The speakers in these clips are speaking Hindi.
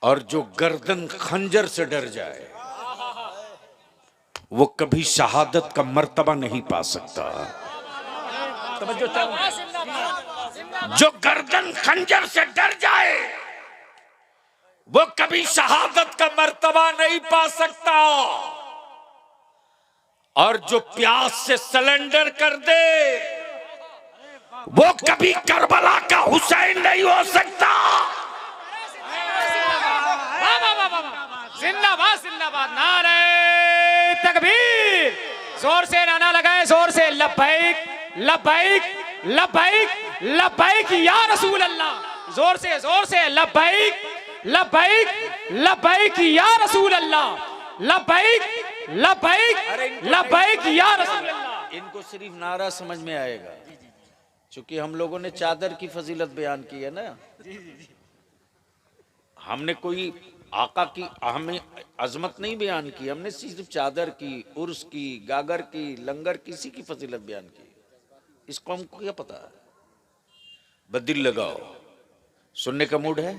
और जो गर्दन खंजर से डर जाए वो कभी शहादत का मर्तबा नहीं पा सकता। जो गर्दन खंजर से डर जाए वो कभी शहादत का मर्तबा नहीं पा सकता। और जो प्यास से सरेंडर कर दे वो कभी करबला का हुसैन नहीं हो सकता। जिंदाबाद जिंदाबाद, नारे तकबीर, जोर से नारा लगाए, जोर से लब्बैक लब्बैक लब्बैक लब्बैक या रसूल अल्लाह, जोर से लब्बैक लब्बैक लब्बैक या रसूल अल्लाह, लब्बैक लब्बैक लब्बैक या रसूल अल्लाह। इनको सिर्फ नारा समझ में आएगा, क्योंकि हम लोगों ने चादर की फजीलत बयान की है ना। हमने कोई आका की हमें अजमत नहीं बयान की, हमने सिर्फ चादर की, उर्स की, गागर की, लंगर किसी की फजीलत बयान की। इस कौम को क्या पता है? बदिल लगाओ, सुनने का मूड है?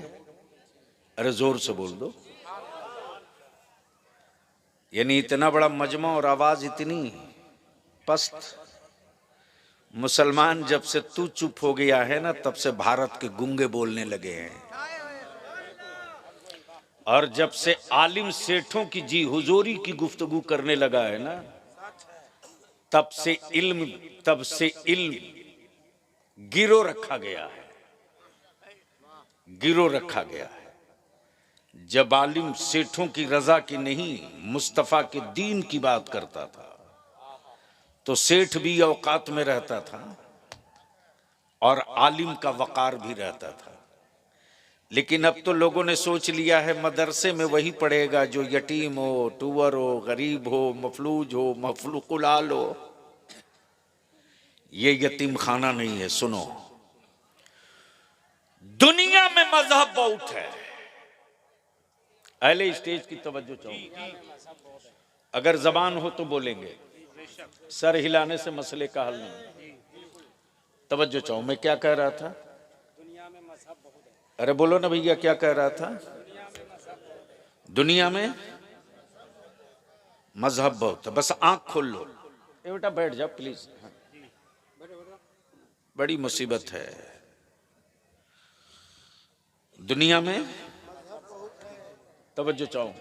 अरे जोर से बोल दो। यानी इतना बड़ा मजमा और आवाज इतनी पस्त। मुसलमान जब से तू चुप हो गया है ना, तब से भारत के गूंगे बोलने लगे हैं। और जब से आलिम सेठों की जी हुजूरी की गुफ्तगू करने लगा है ना, तब से इल्म गिरो रखा गया है, गिरो रखा गया है। जब आलिम सेठों की रजा की नहीं, मुस्तफा के दीन की बात करता था तो सेठ भी औकात में रहता था और आलिम का वकार भी रहता था। लेकिन अब तो लोगों ने सोच लिया है मदरसे में वही पढ़ेगा जो यतीम हो, टूअर हो, गरीब हो, मफलूज हो, मफलूकुलाल हो। ये यतीम खाना नहीं है। सुनो, दुनिया में मजहब बहुत है। अहले स्टेज की तवज्जो चाहूंगा। अगर जबान हो तो बोलेंगे, सर हिलाने से मसले का हल नहीं। तवज्जो चाहूं, मैं क्या कह रहा था? अरे बोलो ना भैया, क्या कह रहा था? दुनिया में मजहब बहुत है। बस आंख खोल लो। ए बेटा बैठ जाओ प्लीज। बड़ी मुसीबत है दुनिया में। तवज्जो चाहूं,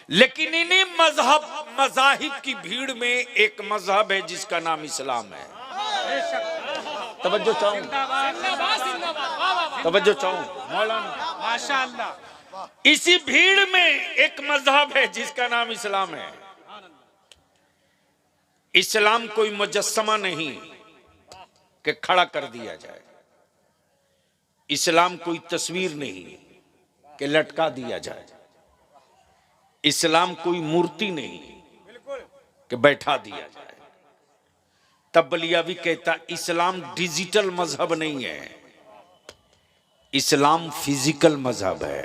लेकिन इन्हीं मजाहिब की भीड़ में एक मजहब है जिसका नाम इस्लाम है। तवज्जो चाहूं, तवज्जो चाहूं मौलाना, माशाअल्लाह। इसी भीड़ में एक मजहब है जिसका नाम इस्लाम है। इस्लाम कोई मुजस्समा नहीं कि खड़ा कर दिया जाए। इस्लाम कोई तस्वीर नहीं कि लटका दिया जाए। इस्लाम कोई मूर्ति नहीं कि बैठा दिया जाए। तबलियावी कहता इस्लाम डिजिटल मजहब नहीं है, इस्लाम फिजिकल मजहब है।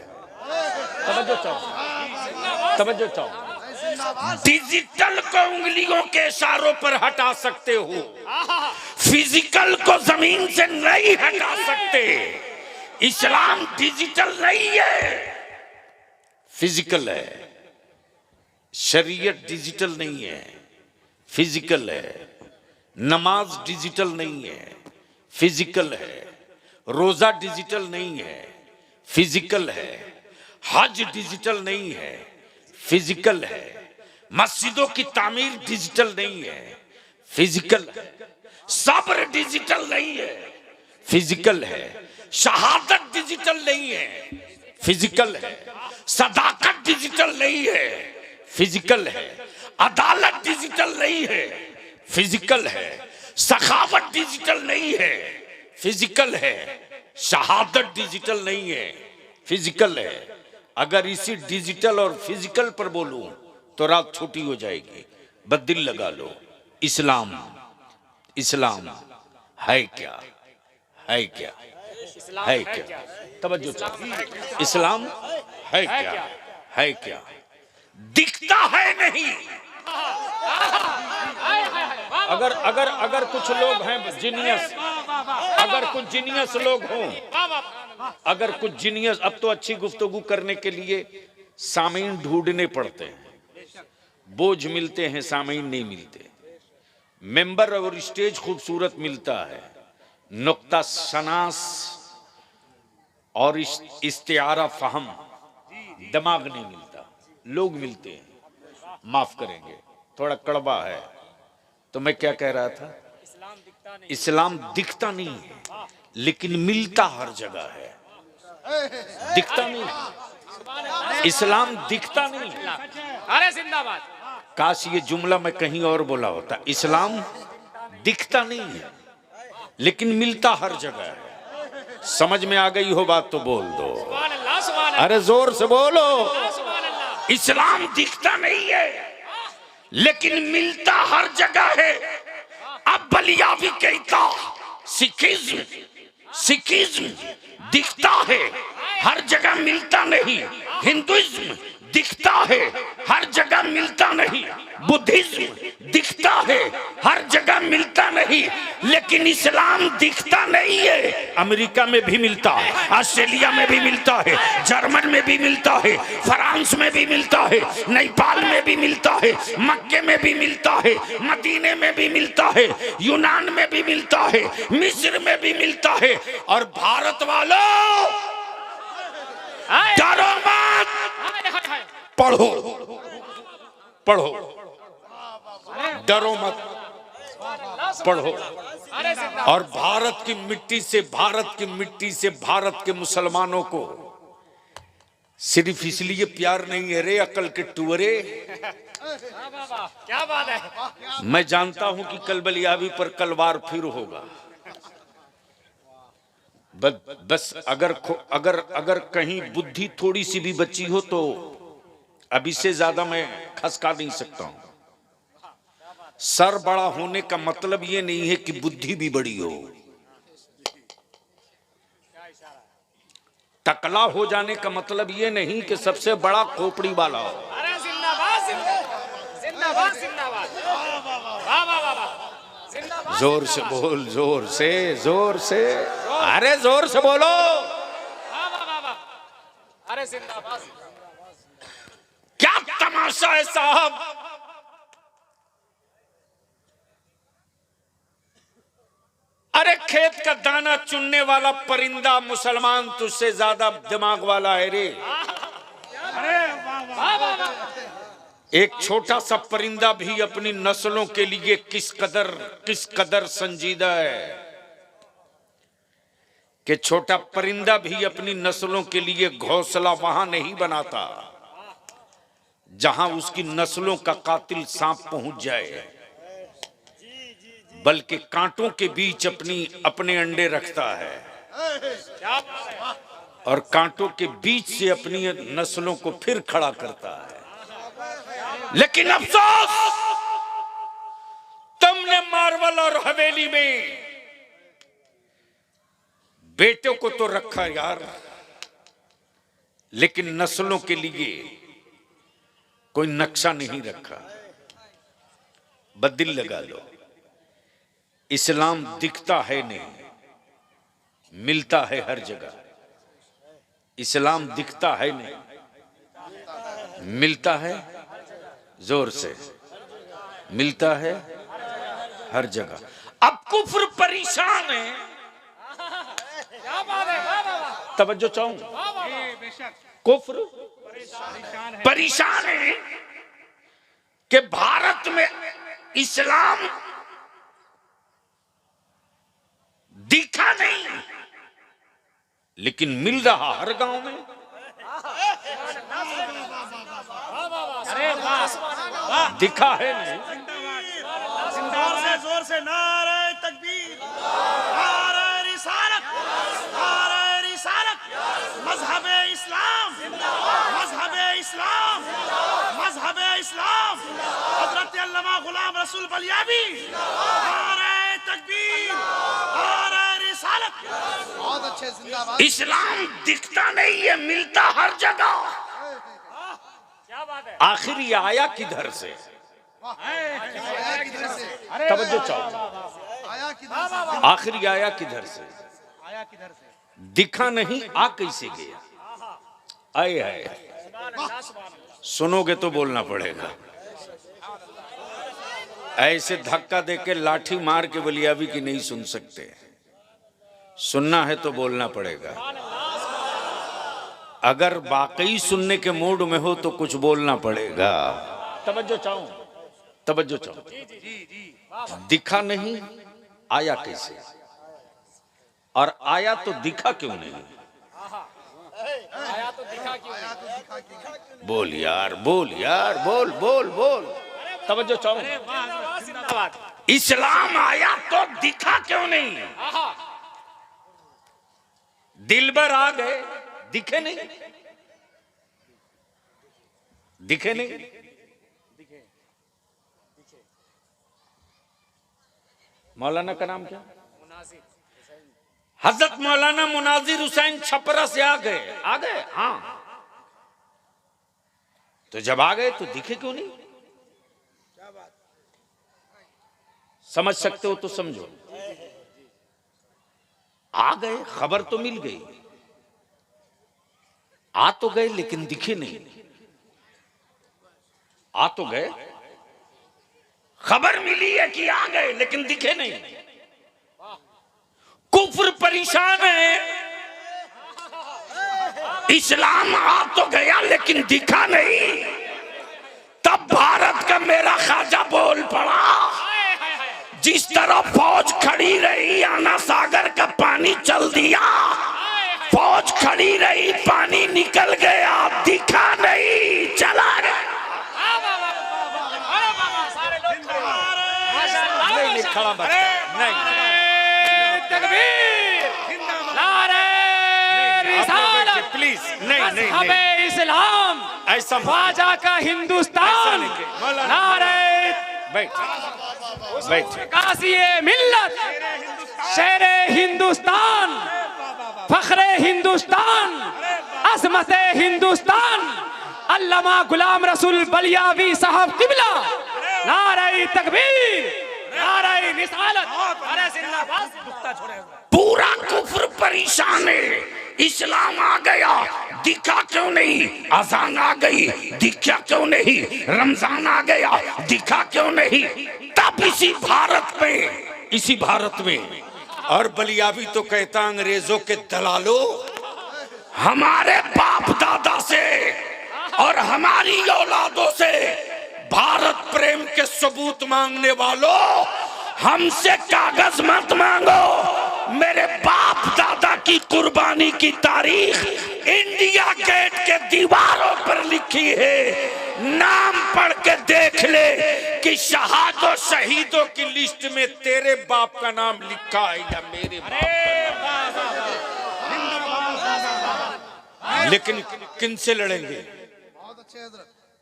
तवज्जो चाहो, तवज्जो चाहो। डिजिटल को उंगलियों के इशारों पर हटा सकते हो, फिजिकल को जमीन से नहीं हटा सकते। इस्लाम डिजिटल नहीं है, फिजिकल है। शरीयत डिजिटल नहीं है, फिजिकल है। नमाज डिजिटल नहीं है, फिजिकल है। रोजा डिजिटल नहीं है, फिजिकल है। हज डिजिटल नहीं है, फिजिकल है। मस्जिदों की तामीर डिजिटल नहीं है, फिजिकल है। सब्र डिजिटल नहीं है, फिजिकल है। शहादत डिजिटल नहीं है, फिजिकल है। सदाकत डिजिटल नहीं है, फिजिकल है। अदालत डिजिटल नहीं है, फिजिकल है। सखावत डिजिटल नहीं है, फिजिकल है। शहादत डिजिटल नहीं है, फिजिकल है। अगर इसी डिजिटल और फिजिकल पर बोलूं तो रात छोटी हो जाएगी। बदिल लगा लो। इस्लाम, इस्लाम है क्या? है क्या? है क्या? तवज्जो चाहो। इस्लाम है क्या? है क्या? दिखता है नहीं। अगर अगर अगर कुछ लोग हैं जीनियस, अगर कुछ जीनियस लोग हों, अगर कुछ जीनियस, अब तो अच्छी गुफ्तगू करने के लिए सामीन ढूंढने पड़ते हैं, बोझ मिलते हैं, सामीन नहीं मिलते। मेंबर और स्टेज खूबसूरत मिलता है, नुक्ता शनास और इस्तिआरा फहम दिमाग नहीं मिलता। लोग मिलते हैं। माफ करेंगे, थोड़ा कड़वा है। तो मैं क्या कह रहा था? इस्लाम दिखता नहीं है लेकिन मिलता हर जगह है। दिखता नहीं, इस्लाम दिखता नहीं। अरे जिंदाबाद। काश ये जुमला मैं कहीं और बोला होता। इस्लाम दिखता नहीं है लेकिन मिलता हर जगह है। समझ में आ गई हो बात तो बोल दो। सुभान अल्लाह, सुभान अल्लाह, अरे जोर से बोलो। सुभान अल्लाह। इस्लाम दिखता नहीं है लेकिन मिलता हर जगह है। अब बलिया भी कहता सिखिज्म दिखता है, हर जगह मिलता नहीं। हिंदुइज्म दिखता है, हर जगह मिलता नहीं। बुद्धिज्म दिखता है, हर जगह मिलता नहीं। लेकिन इस्लाम दिखता नहीं है। अमेरिका में भी मिलता है, ऑस्ट्रेलिया में भी मिलता है, जर्मन में भी मिलता है, फ्रांस में भी मिलता है, नेपाल में भी मिलता है, मक्के में भी मिलता है, मदीने में भी मिलता है, यूनान में भी मिलता है, मिस्र में भी मिलता है। और भारत वालों, डरो मत, पढ़ो पढ़ो, डरो मत, पढ़ो। अरे जिंदाबाद। और भारत की मिट्टी से, भारत की मिट्टी से भारत के मुसलमानों को सिर्फ इसलिए प्यार नहीं है रे अकल के टुअरे। क्या बात है। मैं जानता हूं कि कल बलियावी पर कलवार फिर होगा। बस अगर कहीं बुद्धि थोड़ी सी भी बची हो तो अब इससे ज्यादा मैं खसका नहीं सकता हूं। सर बड़ा होने का मतलब ये नहीं है कि बुद्धि भी बड़ी हो। टकला हो जाने का मतलब ये नहीं कि सबसे बड़ा खोपड़ी वाला हो। अरे जिंदाबाद, जिंदाबाद, जिंदाबाद। वाह वाह वाह वाह। जिंदाबाद। जोर से बोल, जोर से, जोर से, अरे जोर से बोलो। वाह वाह वाह वाह। अरे जिंदाबाद। क्या तमाशा है साहब। अरे खेत का दाना चुनने वाला परिंदा मुसलमान तुझसे ज्यादा दिमाग वाला है रे। एक छोटा सा परिंदा भी अपनी नस्लों के लिए किस कदर संजीदा है कि छोटा परिंदा भी अपनी नस्लों के लिए घोंसला वहां नहीं बनाता जहां उसकी नस्लों का कातिल सांप पहुंच जाए, बल्कि कांटों के बीच अपने अंडे रखता है और कांटों के बीच से अपनी नस्लों को फिर खड़ा करता है। लेकिन अफसोस, तुमने मार्वल और हवेली में बेटों को तो रखा यार, लेकिन नस्लों के लिए कोई नक्शा नहीं रखा। बदिल लगा लो। इस्लाम दिखता है नहीं, मिलता है हर जगह। इस्लाम दिखता है नहीं, मिलता है, जोर से, मिलता है हर जगह। अब कुफ्र परेशान है। क्या बात है। वाह वाह वाह। तवज्जो चाहूं, कुफ्र परेशान है कि भारत में इस्लाम दिखा नहीं लेकिन मिल रहा हर गांव में। अरे वाह। दिखा है नहीं। जोर से नारे तकबीर, नारे रिसालत, नारे रिसालत। मजहबे इस्लाम, मजहबे इस्लाम, मजहबे इस्लाम। हजरत अल्लामा गुलाम रसूल बलियावी, नारे तकबीर, नारे रिसालत। बहुत अच्छे, जिंदाबाद। इस्लाम दिखता नहीं है, मिलता हर जगह। क्या बात है। आखिर ये आया किधर से? तवज्जो चाहो। आया किधर से? आखिरी आया किधर से? आया किधर से? दिखा नहीं, आ कैसे गया? आए आए, सुनोगे तो बोलना पड़ेगा। ऐसे धक्का देके लाठी मार के बलियाबी की नहीं सुन सकते, सुनना है तो बोलना पड़ेगा। अगर वाकई सुनने के मूड में हो तो कुछ बोलना पड़ेगा। तवज्जो चाहूं, तवज्जो चाहूं। दिखा नहीं, आया कैसे? और आया तो दिखा क्यों नहीं? आया तो दिखा क्यों? बोल यार, बोल यार, बोल बोल बोल। तवज्जो चाहूं। जिंदाबाद। इस्लाम आया तो दिखा क्यों नहीं? दिलबर आ गए, दिखे नहीं, दिखे नहीं। मौलाना का नाम क्या? हजरत मौलाना मुनाजिर हुसैन छपरा से आ गए। आ गए, हाँ। तो जब आ गए तो दिखे क्यों नहीं? समझ सकते हो तो समझो। आ गए, खबर तो मिल गई, आ तो गए लेकिन दिखे नहीं। आ तो गए, खबर मिली है कि आ गए लेकिन दिखे नहीं। कुफ्र परेशान है, इस्लाम आ तो गया लेकिन दिखा नहीं। तब भारत का मेरा ख्वाजा बोल पड़ा, जिस तरह फौज खड़ी रही आना सागर का पानी चल दिया। फौज खड़ी रही, पानी निकल गया, दिखा नहीं, चला गया। नहीं खड़ा बच्चा, नहीं तकबीर, नारे रिसालत, प्लीज नहीं नहीं हमें इस्लाम, ऐसा ख्वाजा का हिंदुस्तान, नारे बैठ बैठ। कासिए मिल्लत, शेरे हिंदुस्तान, फखरे हिंदुस्तान, अजमते हिंदुस्तान, अल्लामा गुलाम रसूल बलियावी साहब किबला, नारे तकबीर, नारे रिसालत, अरे जिंदाबाद। पूरा कुफ्र परेशान है, इस्लाम आ गया, दिखा क्यों नहीं? अजान आ गई, दिखा क्यों नहीं? रमजान आ गया, दिखा क्यों नहीं? तब इसी भारत में और बलियावी तो कहता अंग्रेजों के दलालों, हमारे बाप दादा से और हमारी औलादों से भारत प्रेम के सबूत मांगने वालों, हमसे कागज मत मांगो। मेरे बाप दादा की कुर्बानी की तारीख इंडिया गेट के दीवारों पर लिखी है। नाम पढ़ के देख ले कि शहादों शहीदों की लिस्ट में तेरे बाप का नाम लिखा है या मेरे बाप का नाम। लेकिन किन से लड़ेंगे?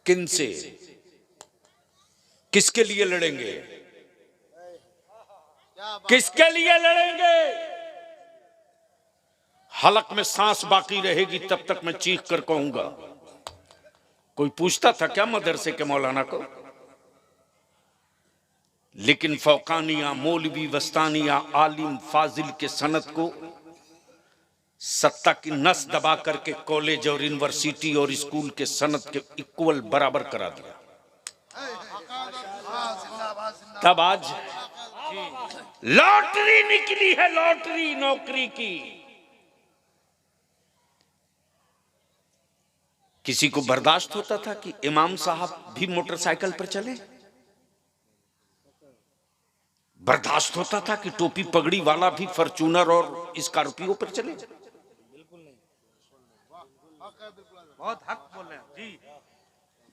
किन से? किसके लिए लड़ेंगे? किसके लिए लड़ेंगे? हलक में सांस बाकी रहेगी तब तक मैं चीख कर कहूंगा। कोई पूछता था क्या मदरसे के मौलाना को? लेकिन फौकानिया, मौलवी, वस्तानिया, आलिम, फाजिल के सनत को सत्ता की नस दबा करके कॉलेज और यूनिवर्सिटी और स्कूल के सनत के इक्वल बराबर करा दिया। तब आज लॉटरी निकली है, लॉटरी नौकरी की। किसी को बर्दाश्त होता था कि इमाम साहब भी मोटरसाइकिल पर चले? बर्दाश्त होता था कि टोपी पगड़ी वाला भी फॉर्च्यूनर और स्कॉर्पियो पर चले? बहुत हक बोल रहे हैं जी।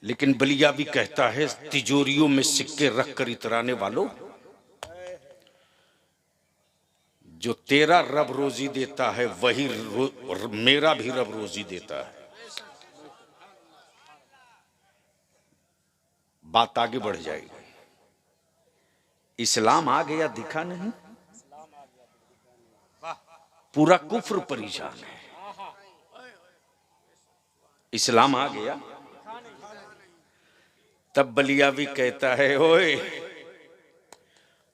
लेकिन बलिया भी कहता है, तिजोरियों में सिक्के रखकर इतराने वालों, जो तेरा रब रोजी देता है वही मेरा भी रब रोजी देता है। बात आगे बढ़ जाएगी। इस्लाम आ गया, दिखा नहीं। पूरा कुफ्र परेशान है। इस्लाम आ गया, तब बलिया भी कहता है, ओए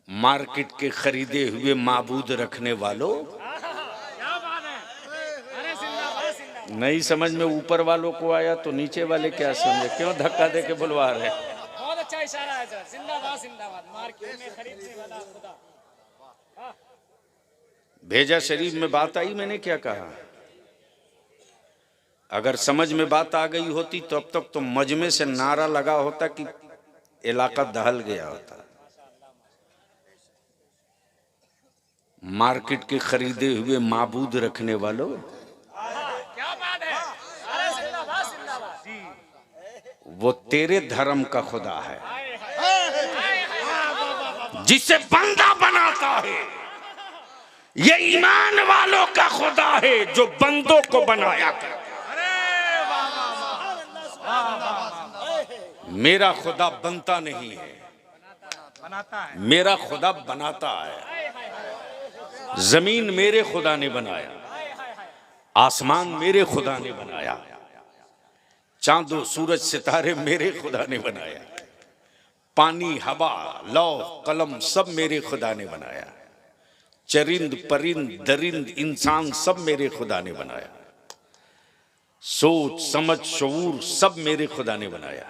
मार्केट के खरीदे हुए माबूद रखने वालों, क्या बात है, अरे जिंदाबाद जिंदाबाद। नहीं समझ में ऊपर वालों को आया तो नीचे वाले क्या समझे, क्यों धक्का दे के बुलवा रहे। बहुत अच्छा इशारा है सर, जिंदाबाद जिंदाबाद। मार्केट में खरीदने वाला खुदा। भेजा शरीफ में बात आई, मैंने क्या कहा? अगर समझ में बात आ गई होती तो अब तक तो मजमे से नारा लगा होता कि इलाका दहल गया होता। मार्केट के खरीदे हुए माबूद रखने वालों, क्या बात है, अरे जिंदाबाद जिंदाबाद। वो तेरे धर्म का खुदा है जिसे बंदा बनाता है। ये ईमान वालों का खुदा है जो बंदों को बनाया करता है। मेरा खुदा बनता नहीं है, बनाता है। मेरा खुदा बनाता है। जमीन मेरे खुदा ने बनाया, आसमान मेरे खुदा ने बनाया, चांदो सूरज सितारे मेरे खुदा ने बनाया, पानी हवा लौह कलम सब मेरे खुदा ने बनाया, चरिंद परिंद दरिंद इंसान सब मेरे खुदा ने बनाया, सोच समझ शऊर सब मेरे खुदा ने बनाया,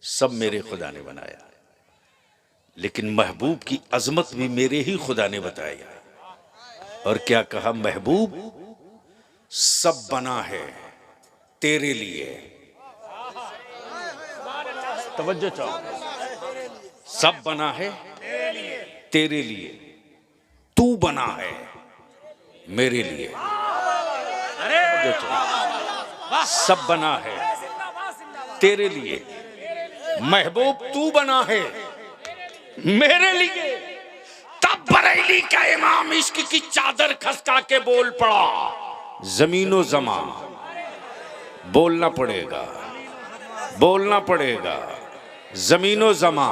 सब मेरे खुदा ने बनाया। लेकिन महबूब की अजमत भी मेरे ही खुदा ने बताया। और क्या कहा? महबूब सब बना है तेरे लिए। तवज्जो चाहो, सब बना है तेरे लिए, तू बना है मेरे लिए। सब बना है तेरे लिए, महबूब तू बना है मेरे लिए। तब बरेली का इमाम इश्क की चादर खसका के बोल पड़ा, जमीनो जमा। बोलना पड़ेगा, बोलना पड़ेगा। जमीनो जमा,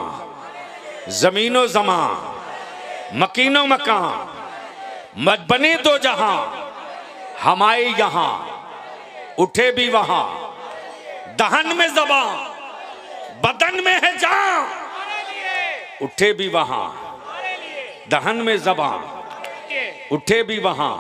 जमीनो जमा, मकीनो मकान, मत बने दो जहां, हम आए यहां, उठे भी वहां। दहन में जबान, बदन में है जान, उठे भी वहां। दहन में जबान, उठे भी वहां,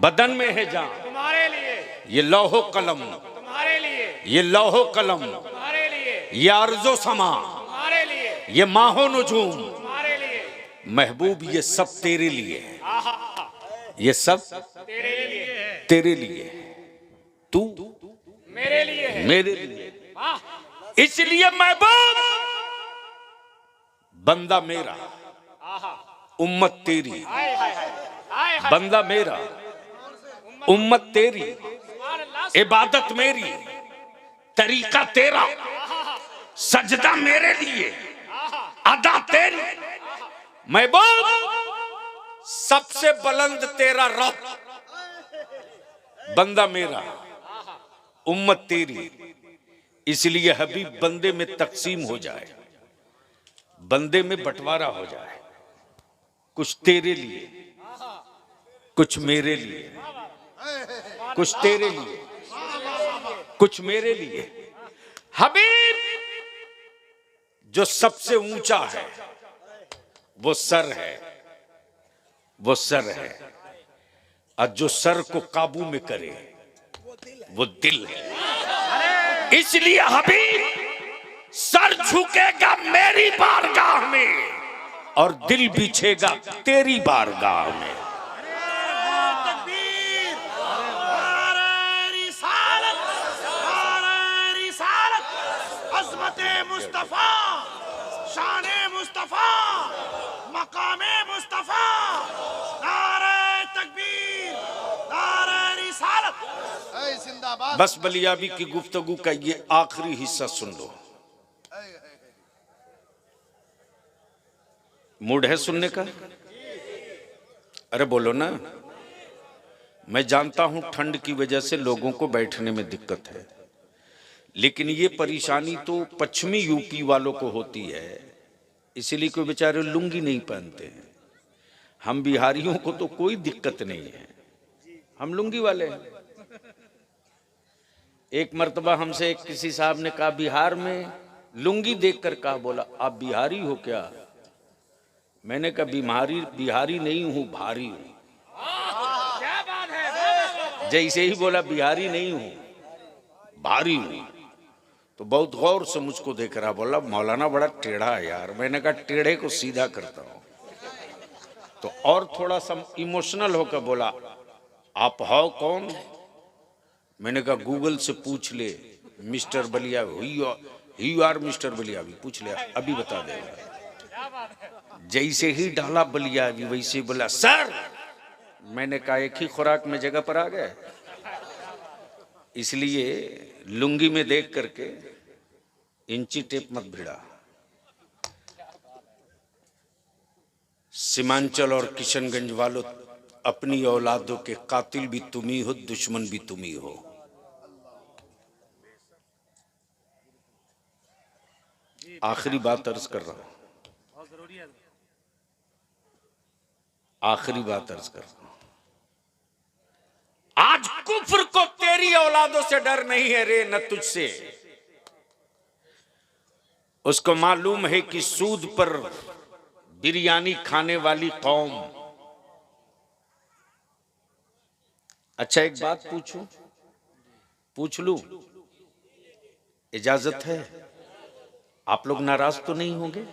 बदन में है जान। तुम्हारे लिए, ये लौहो कलम, तुम्हारे लिए, ये लौहो कलम, तुम्हारे लिए, ये अर्जो समा, तुम्हारे लिए, ये माहो नुजूम। तुम्हारे लिए। महबूब ये सब तेरे लिए है, ये सब तेरे लिए, तेरे लिए। तू मेरे लिए है। मेरे लिए। वाह, इसलिए महबूब बंदा मेरा, उम्मत तेरी। हाय हाय हाय, हाय हाय। बंदा मेरा, उम्मत तेरी, सुभान अल्लाह, इबादत मेरी, तरीका तेरा, सजदा मेरे लिए, अदा तेरी। महबूब सबसे बुलंद तेरा रब, बंदा मेरा, उम्मत तेरी। इसलिए हबीब बंदे में तकसीम हो जाए, बंदे में बंटवारा हो जाए। कुछ तेरे लिए, कुछ मेरे लिए, कुछ तेरे लिए, कुछ मेरे लिए। हबीब जो सबसे ऊंचा है वो सर है, वो सर है। और जो सर को काबू में करे वो दिल है। इसलिए हबीब सर झुकेगा मेरी बारगाह में और दिल बिछेगा तेरी बारगाह में। तकबीर, नारे रिसालत, नारे रिसालत, अज़मते मुस्तफा, शाने मुस्तफा, मकामे मुस्तफा, नारे तकबीर, नारे रिसालत। जिंदाबाद। बस बलियाबी की गुफ्तगू का ये आखिरी हिस्सा सुन लो। मूड है सुनने का? अरे बोलो ना। मैं जानता हूं ठंड की वजह से लोगों को बैठने में दिक्कत है, लेकिन ये परेशानी तो पश्चिमी यूपी वालों को होती है, इसलिए कोई बेचारे लुंगी नहीं पहनते हैं। हम बिहारियों को तो कोई दिक्कत नहीं है, हम लुंगी वाले हैं। एक मर्तबा हमसे एक किसी साहब ने कहा, बिहार में लुंगी देखकर कहा, बोला आप बिहारी हो क्या? मैंने कहा बिहारी नहीं हूं, भारी हूं। क्या बात है। जैसे ही बोला बिहारी नहीं हूं, भारी हूं, तो बहुत गौर से मुझको देख रहा, बोला मौलाना बड़ा टेढ़ा है यार। मैंने कहा टेढ़े को सीधा करता हूं। तो और थोड़ा सा इमोशनल होकर बोला आप हो कौन? मैंने कहा गूगल से पूछ ले, mister Ballia, you are mister Ballia, भी पूछ ले, अभी बता देगा। जैसे ही डाला बलिया भी वैसे ही बोला सर। मैंने कहा एक ही खुराक में जगह पर आ गए, इसलिए लुंगी में देख करके इंची टेप मत भिड़ा। सीमांचल और किशनगंज वालों, अपनी औलादों के कातिल भी तुम ही हो, दुश्मन भी तुम ही हो। आखिरी बात अर्ज कर रहा हूं, आखिरी बात अर्ज कर रहा हूं। आज कुफ्र को तेरी औलादों से डर नहीं है रे, न तुझसे। उसको मालूम है कि सूद पर बिरयानी खाने वाली कौम। अच्छा एक बात पूछूं, पूछ लूं? इजाजत है? आप लोग नाराज तो नहीं होंगे?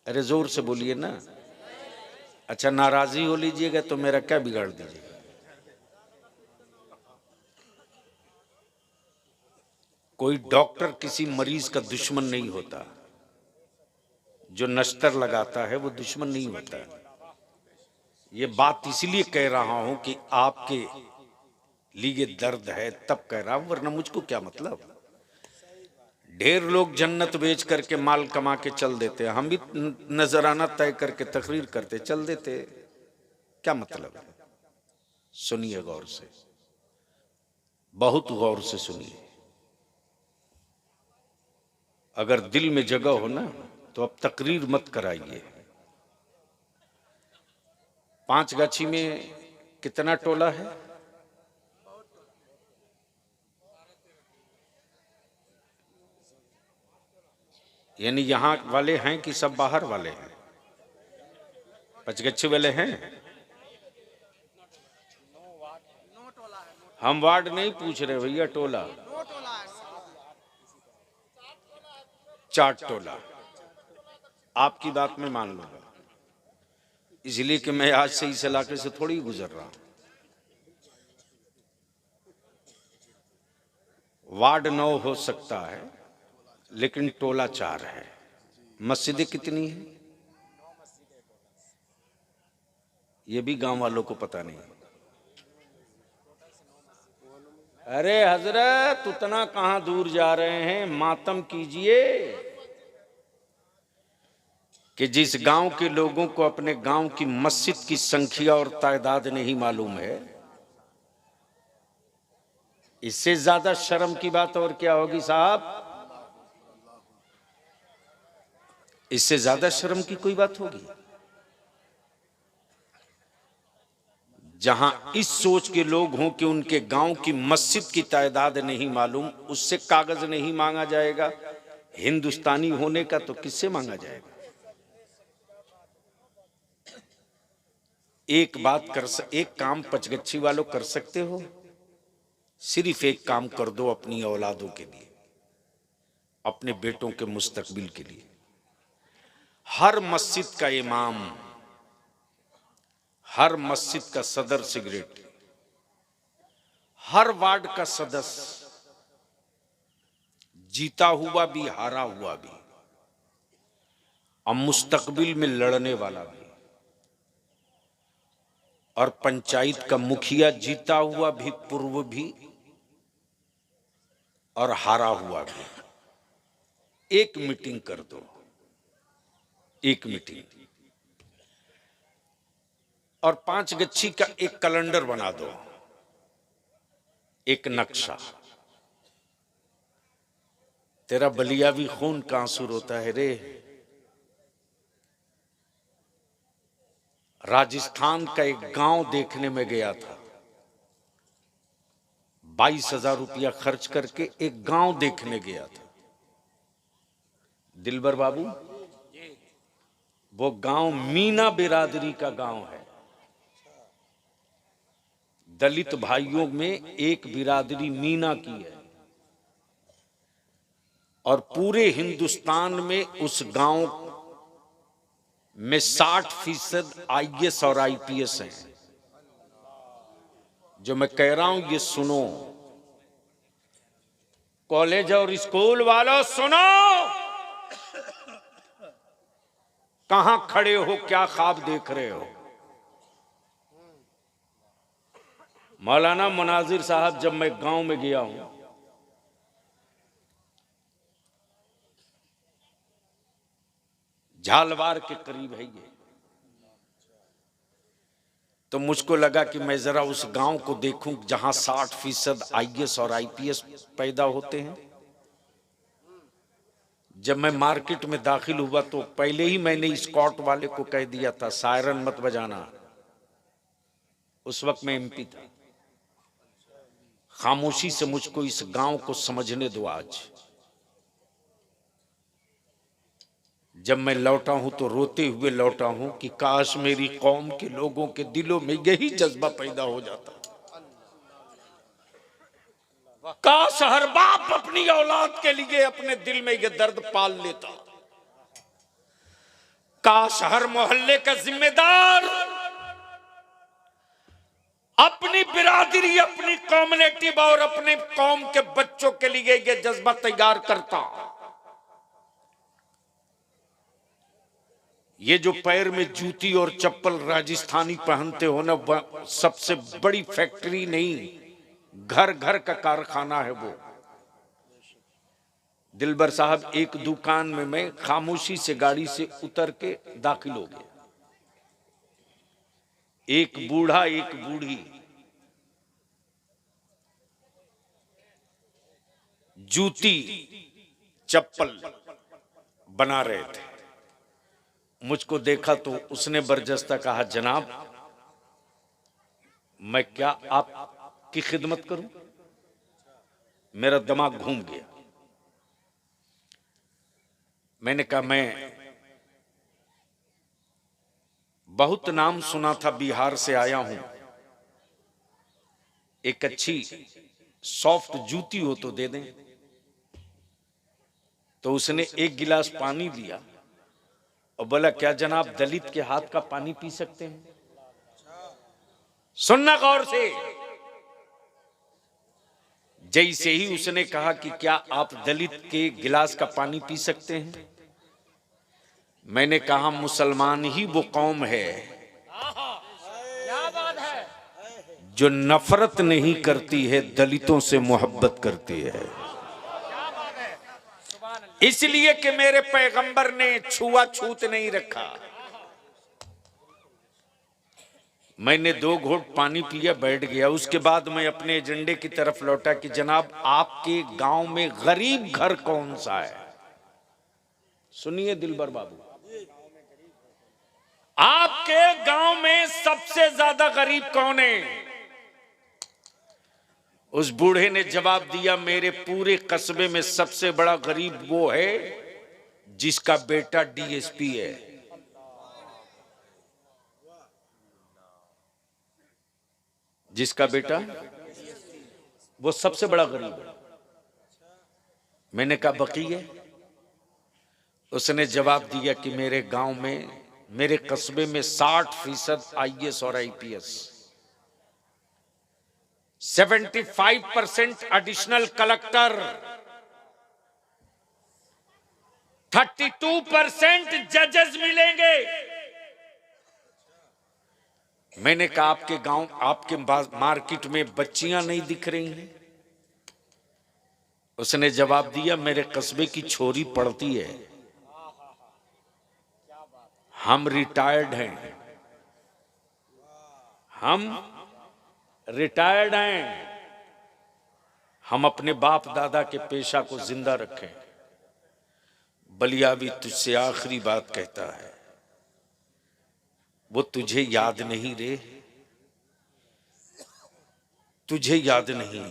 अरे जोर से बोलिए ना। अच्छा नाराजी हो लीजिएगा तो मेरा क्या बिगाड़ दीजिएगा? कोई डॉक्टर किसी मरीज का दुश्मन नहीं होता, जो नश्तर लगाता है वो दुश्मन नहीं होता। ये बात इसलिए कह रहा हूं कि आपके लिए दर्द है तब कह रहा हूं, वरना मुझको क्या मतलब। ढेर लोग जन्नत बेच करके माल कमा के चल देते, हम भी नजराना तय करके तकरीर करते चल देते, क्या मतलब है? सुनिए गौर से, बहुत गौर से सुनिए। अगर दिल में जगह हो ना तो अब तकरीर मत कराइए। 5 में कितना टोला है? यानी यहां वाले हैं कि सब बाहर वाले हैं? 5 वाले हैं? हम वार्ड नहीं पूछ रहे भैया, टोला। 4 टोला। आपकी बात में मान लूंगा, इसलिए कि मैं आज से इस इलाके से थोड़ी गुजर रहा हूं। वार्ड 9 हो सकता है, लेकिन टोला 4 है। मस्जिदें कितनी है ये भी गांव वालों को पता नहीं। अरे हजरत उतना कहां दूर जा रहे हैं? मातम कीजिए कि जिस गांव के लोगों को अपने गांव की मस्जिद की संख्या और तादाद नहीं मालूम है। इससे ज्यादा शर्म की बात और क्या होगी साहब? इससे ज्यादा शर्म की कोई बात होगी? जहां इस सोच के लोग हों कि उनके गांव की मस्जिद की तादाद नहीं मालूम, उससे कागज नहीं मांगा जाएगा। हिंदुस्तानी होने का तो किससे मांगा जाएगा? एक काम पचगच्छी वालों कर सकते हो, सिर्फ एक काम कर दो अपनी औलादों के लिए, अपने बेटों के मुस्तकबिल के लिए। हर मस्जिद का इमाम, हर मस्जिद का सदर सेक्रेटरी, हर वार्ड का सदस्य, जीता हुआ भी हारा हुआ भी और मुस्तकबिल में लड़ने वाला भी, और पंचायत का मुखिया जीता हुआ भी, पूर्व भी और हारा हुआ भी, एक मीटिंग कर दो, एक मीटिंग, और 5 गच्छी का एक कैलेंडर बना दो, एक नक्शा। तेरा बलियावी खून का आंसू रोता है रे। राजस्थान का एक गांव देखने में गया था, 22,000 रुपया खर्च करके एक गांव देखने गया था। दिलबर बाबू, वो गांव मीना बिरादरी का गांव है। दलित भाइयों में एक बिरादरी मीना की है और पूरे हिंदुस्तान में उस गांव में 60% IAS और IPS हैं। जो मैं कह रहा हूं ये सुनो, कॉलेज और स्कूल वालों सुनो, कहां खड़े हो, क्या ख्वाब देख रहे हो। मौलाना मुनाजिर साहब, जब मैं गांव में गया हूं, झालवार के करीब है ये, तो मुझको लगा कि मैं जरा उस गांव को देखूं जहां 60% IAS और IPS पैदा होते हैं। जब मैं मार्केट में दाखिल हुआ तो पहले ही मैंने स्कॉट वाले को कह दिया था सायरन मत बजाना। उस वक्त मैं MP था। खामोशी से मुझको इस गांव को समझने दो। आज जब मैं लौटा हूं तो रोते हुए लौटा हूं कि काश मेरी कौम के लोगों के दिलों में यही जज्बा पैदा हो जाता। काश हर बाप अपनी औलाद के लिए अपने दिल में यह दर्द पाल लेता। काश हर मोहल्ले का जिम्मेदार अपनी बिरादरी, अपनी कम्युनिटी और अपने कौम के बच्चों के लिए यह जज्बा तैयार करता। ये जो पैर में जूती और चप्पल राजस्थानी पहनते हो ना, सबसे बड़ी फैक्ट्री नहीं, घर घर का कारखाना है वो। दिलबर साहब, एक दुकान में मैं खामोशी से गाड़ी से उतर के दाखिल हो गया। एक बूढ़ा एक बूढ़ी जूती चप्पल बना रहे थे। मुझको देखा तो उसने बरजस्ता कहा, जनाब मैं क्या आपकी खिदमत करूं। मेरा दिमाग घूम गया। मैंने कहा मैं बहुत नाम सुना था, बिहार से आया हूं, एक अच्छी सॉफ्ट जूती हो तो दे दें। तो उसने एक गिलास पानी लिया और बोला, क्या जनाब दलित के हाथ का पानी पी सकते हैं। सुनना गौर से। जैसे ही उसने कहा कि क्या आप दलित के गिलास का पानी पी सकते हैं, मैंने कहा मुसलमान ही वो कौम है क्या बात है, जो नफरत नहीं करती है, दलितों से मोहब्बत करती है। इसलिए कि मेरे पैगंबर ने छुआछूत नहीं रखा। मैंने 2 घूंट पानी पिया, बैठ गया। उसके बाद मैं अपने एजेंडे की तरफ लौटा कि जनाब आपके गांव में गरीब घर कौन सा है। सुनिए दिलबर बाबू, आपके गांव में सबसे ज्यादा गरीब कौन है। उस बूढ़े ने जवाब दिया, मेरे पूरे कस्बे में सबसे बड़ा गरीब वो है जिसका बेटा DSP है। जिसका बेटा, वो सबसे बड़ा गरीब है। मैंने कहा बकीये। उसने जवाब दिया कि मेरे गांव में, मेरे कस्बे में 60% IAS और IPS, 75% एडिशनल कलेक्टर, 32% जजेस मिलेंगे। मैंने कहा आपके गांव, आपके मार्केट में बच्चियां नहीं दिख रही हैं। उसने जवाब दिया, मेरे कस्बे की छोरी पढ़ती है, हम रिटायर्ड हैं, हम रिटायर्ड हैं, हम अपने बाप दादा के पेशा को जिंदा रखें। बलिया भी तुझसे आखिरी बात कहता है, वो तुझे याद नहीं रे, तुझे याद नहीं।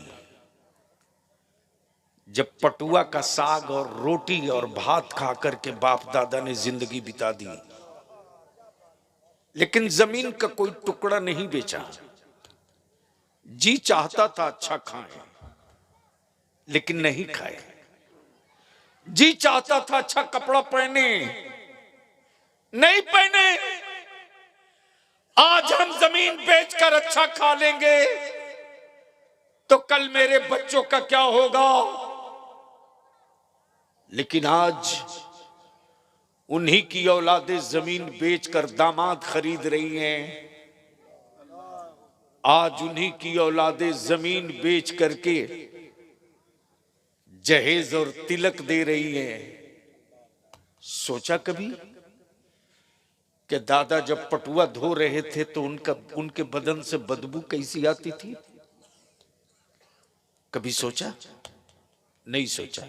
जब पटुआ का साग और रोटी और भात खा करके बाप दादा ने जिंदगी बिता दी, लेकिन जमीन का कोई टुकड़ा नहीं बेचा। जी चाहता था अच्छा खाएं, लेकिन नहीं खाए। जी चाहता था अच्छा कपड़ा पहने, नहीं पहने। आज हम जमीन बेचकर अच्छा खा लेंगे तो कल मेरे बच्चों का क्या होगा। लेकिन आज उन्हीं की औलादें जमीन बेचकर दामाद खरीद रही हैं। आज उन्हीं की औलादें जमीन बेच करके जहेज और तिलक दे रही हैं। सोचा कभी कि दादा जब पटुआ धो रहे थे तो उनके बदन से बदबू कैसी आती थी? कभी सोचा? नहीं सोचा।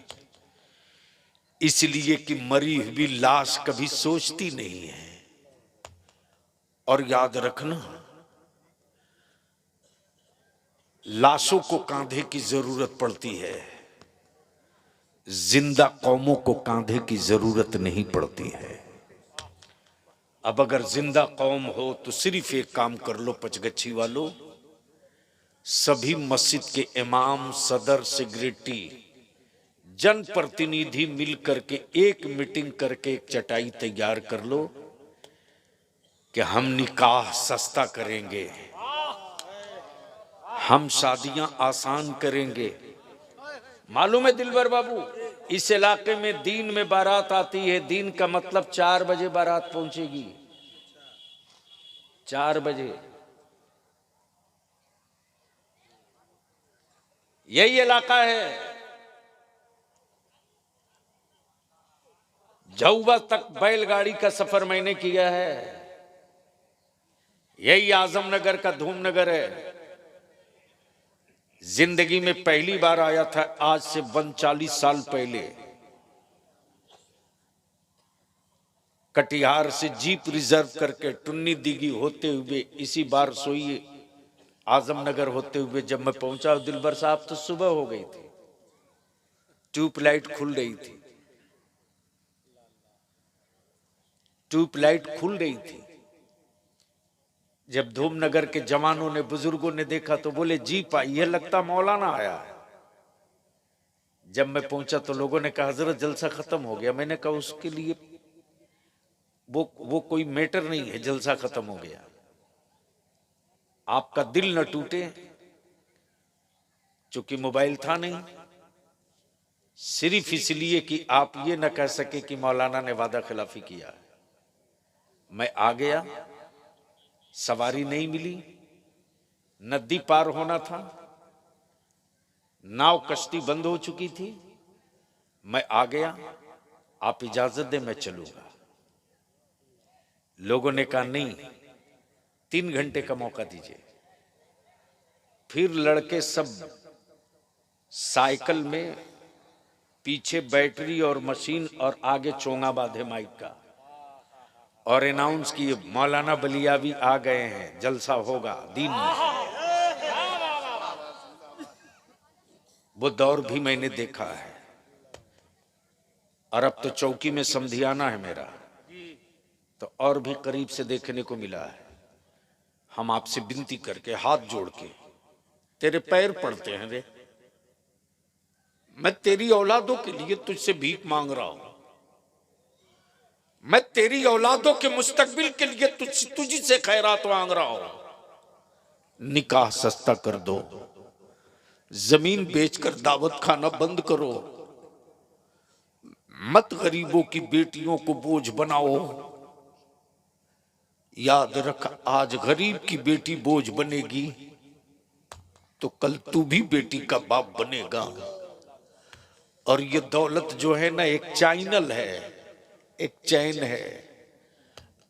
इसलिए कि मरी हुई लाश कभी सोचती नहीं है। और याद रखना, लाशों को कांधे की जरूरत पड़ती है, जिंदा कौमों को कांधे की जरूरत नहीं पड़ती है। अब अगर जिंदा कौम हो तो सिर्फ एक काम कर लो पचगच्छी वालों, सभी मस्जिद के इमाम, सदर, सेक्रेटरी, जनप्रतिनिधि मिल करके एक मीटिंग करके एक चटाई तैयार कर लो कि हम निकाह सस्ता करेंगे, हम शादियां आसान करेंगे। मालूम है दिलबर बाबू, इस इलाके में दिन में बारात आती है। दिन का मतलब 4 बजे बारात पहुंचेगी। 4 बजे। यही इलाका है। झौवा तक बैलगाड़ी का सफर मैंने किया है। यही आजमनगर का धूमनगर है। जिंदगी में पहली बार आया था आज से 39 साल पहले। कटिहार से जीप रिजर्व करके टुन्नी दिगी होते हुए इसी बार सोइए आजमनगर होते हुए जब मैं पहुंचा दिलबर साहब तो सुबह हो गई थी, ट्यूबलाइट खुल रही थी। ट्यूबलाइट खुल रही थी। जब धूमनगर के जवानों ने, बुजुर्गों ने देखा तो बोले जीप आई है, लगता मौलाना आया है। जब मैं पहुंचा तो लोगों ने कहा हजरत जलसा खत्म हो गया। मैंने कहा उसके लिए वो कोई मैटर नहीं है, जलसा खत्म हो गया। आपका दिल न टूटे, चूंकि मोबाइल था नहीं, सिर्फ इसलिए कि आप ये न कह सके कि मौलाना ने वादा खिलाफी किया। मैं आ गया, सवारी नहीं मिली, नदी पार होना था, नाव कश्ती बंद हो चुकी थी। मैं आ गया, आप इजाजत दे मैं चलूंगा। लोगों ने कहा नहीं, 3 घंटे का मौका दीजिए। फिर लड़के सब साइकिल में, पीछे बैटरी और मशीन और आगे चोंगा बांधे माइक का, और अनाउंस किए मौलाना बलियावी आ गए हैं, जलसा होगा दिन में। वो दौर भी मैंने देखा है। और अब तो चौकी में समधियाना है मेरा, तो और भी करीब से देखने को मिला है। हम आपसे विनती करके, हाथ जोड़ के तेरे पैर पड़ते हैं रे, मैं तेरी औलादों के लिए तुझसे भीख मांग रहा हूं। मैं तेरी औलादों के मुस्तकबिल के लिए तुझी से खैरात मांग रहा हूं। निकाह सस्ता कर दो, जमीन बेचकर दावत खाना बंद करो, मत गरीबों की बेटियों को बोझ बनाओ। याद रख, आज गरीब की बेटी बोझ बनेगी तो कल तू भी बेटी का बाप बनेगा। और ये दौलत जो है ना, एक चैनल है, एक चैन है।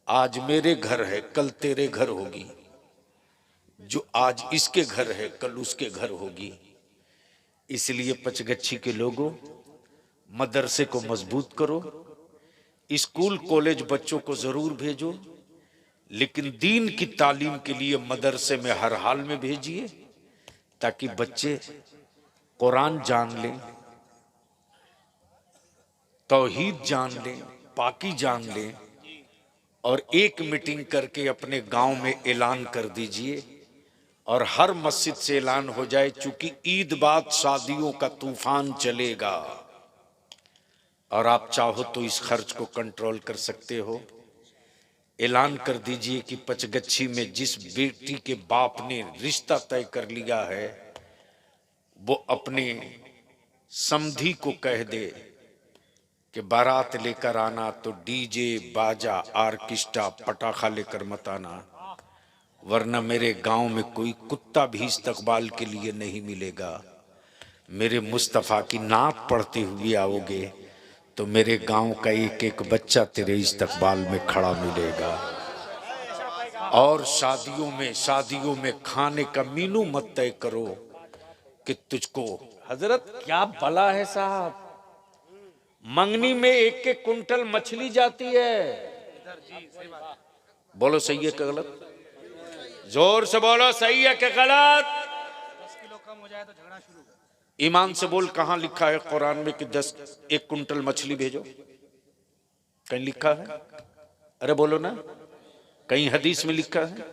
आज मेरे घर है, कल तेरे घर होगी। जो आज इसके घर है, कल उसके घर होगी। इसलिए पचगच्छी के लोगों, मदरसे को मजबूत करो, स्कूल कॉलेज बच्चों को जरूर भेजो, लेकिन दीन की तालीम के लिए मदरसे में हर हाल में भेजिए, ताकि बच्चे कुरान जान लें, तौहीद जान लें, पाकी जान लें, और एक मीटिंग करके अपने गांव में ऐलान कर दीजिए और हर मस्जिद से ऐलान हो जाए, चूंकि ईद बाद शादियों का तूफान चलेगा और आप चाहो तो इस खर्च को कंट्रोल कर सकते हो। ऐलान कर दीजिए कि पचगच्छी में जिस बेटी के बाप ने रिश्ता तय कर लिया है वो अपने समधी को कह दे कि बारात लेकर आना तो डीजे बाजा आर्केस्ट्रा पटाखा लेकर मत आना, वरना मेरे गांव में कोई कुत्ता भी इस्तकबाल के लिए नहीं मिलेगा। मेरे मुस्तफ़ा की नात पढ़ते हुए आओगे तो मेरे गांव का एक एक बच्चा तेरे इस्तकबाल में खड़ा मिलेगा। और शादियों में खाने का मीनू मत तय करो कि तुझको, हजरत क्या भला है साहब, मंगनी में एक एक कुंटल मछली जाती है। बोलो सही है कि गलत? जोर से बोलो, सही है कि गलत? 10 किलो कम हो जाए तो झगड़ा शुरू। ईमान से बोल, कहां लिखा है कुरान में कि 1 कुंटल मछली भेजो? कहीं लिखा है? अरे बोलो ना, कहीं हदीस में लिखा है?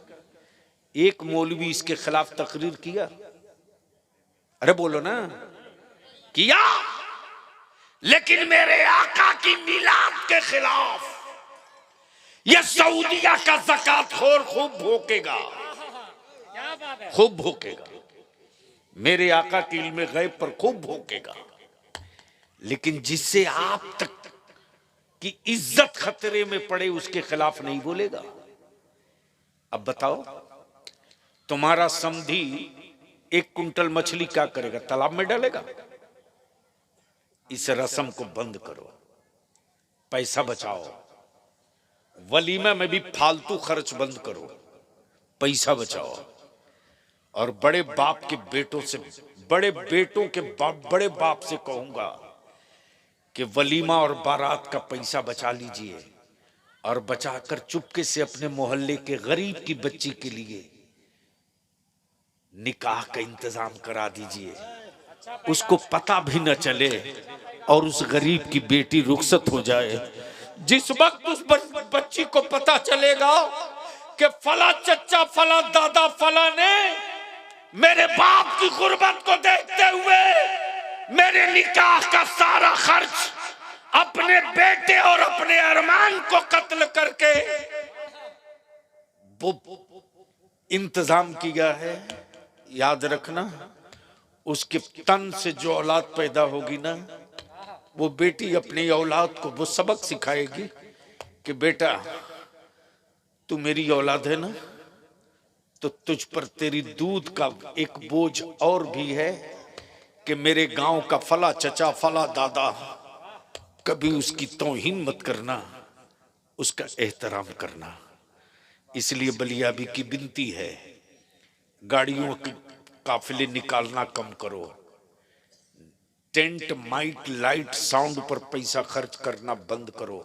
एक मौलवी इसके खिलाफ तकरीर किया? अरे बोलो ना, किया? लेकिन मेरे आका की मिलाद के खिलाफ यह सऊदिया का ज़कातखोर खूब भोंकेगा, खूब भोंकेगा। मेरे आका की इल्म गैब पर खूब भोंकेगा, लेकिन जिससे आप तक की इज्जत खतरे में पड़े उसके खिलाफ नहीं बोलेगा। अब बताओ, तुम्हारा समधी 1 कुंटल मछली क्या करेगा? तालाब में डालेगा? इस रस्म को बंद करो, पैसा बचाओ। वलीमा में भी फालतू खर्च बंद करो, पैसा बचाओ। और बड़े बाप के बेटों से, बड़े बेटों के बड़े बाप से कहूंगा कि वलीमा और बारात का पैसा बचा लीजिए और बचाकर चुपके से अपने मोहल्ले के गरीब की बच्ची के लिए निकाह का इंतजाम करा दीजिए, उसको पता भी न चले और उस गरीब की बेटी रुखसत हो जाए। जिस वक्त उस बच्ची को पता चलेगा कि फला चचा फला दादा फला ने मेरे बाप की गुर्बत को देखते हुए मेरे निकाह का सारा खर्च अपने बेटे और अपने अरमान को कत्ल करके वो इंतजाम किया है, याद रखना उसके तन से जो औलाद पैदा होगी ना, वो बेटी अपनी औलाद को वो सबक सिखाएगी कि बेटा तू मेरी औलाद है ना, तो तुझ पर तेरी दूध का एक बोझ और भी है कि मेरे गांव का फला चचा फला दादा, कभी उसकी तौहीन मत करना, उसका एहतराम करना। इसलिए बलियाबी की विनती है, गाड़ियों के काफिले निकालना कम करो, टेंट माइक लाइट साउंड पर पैसा खर्च करना बंद करो।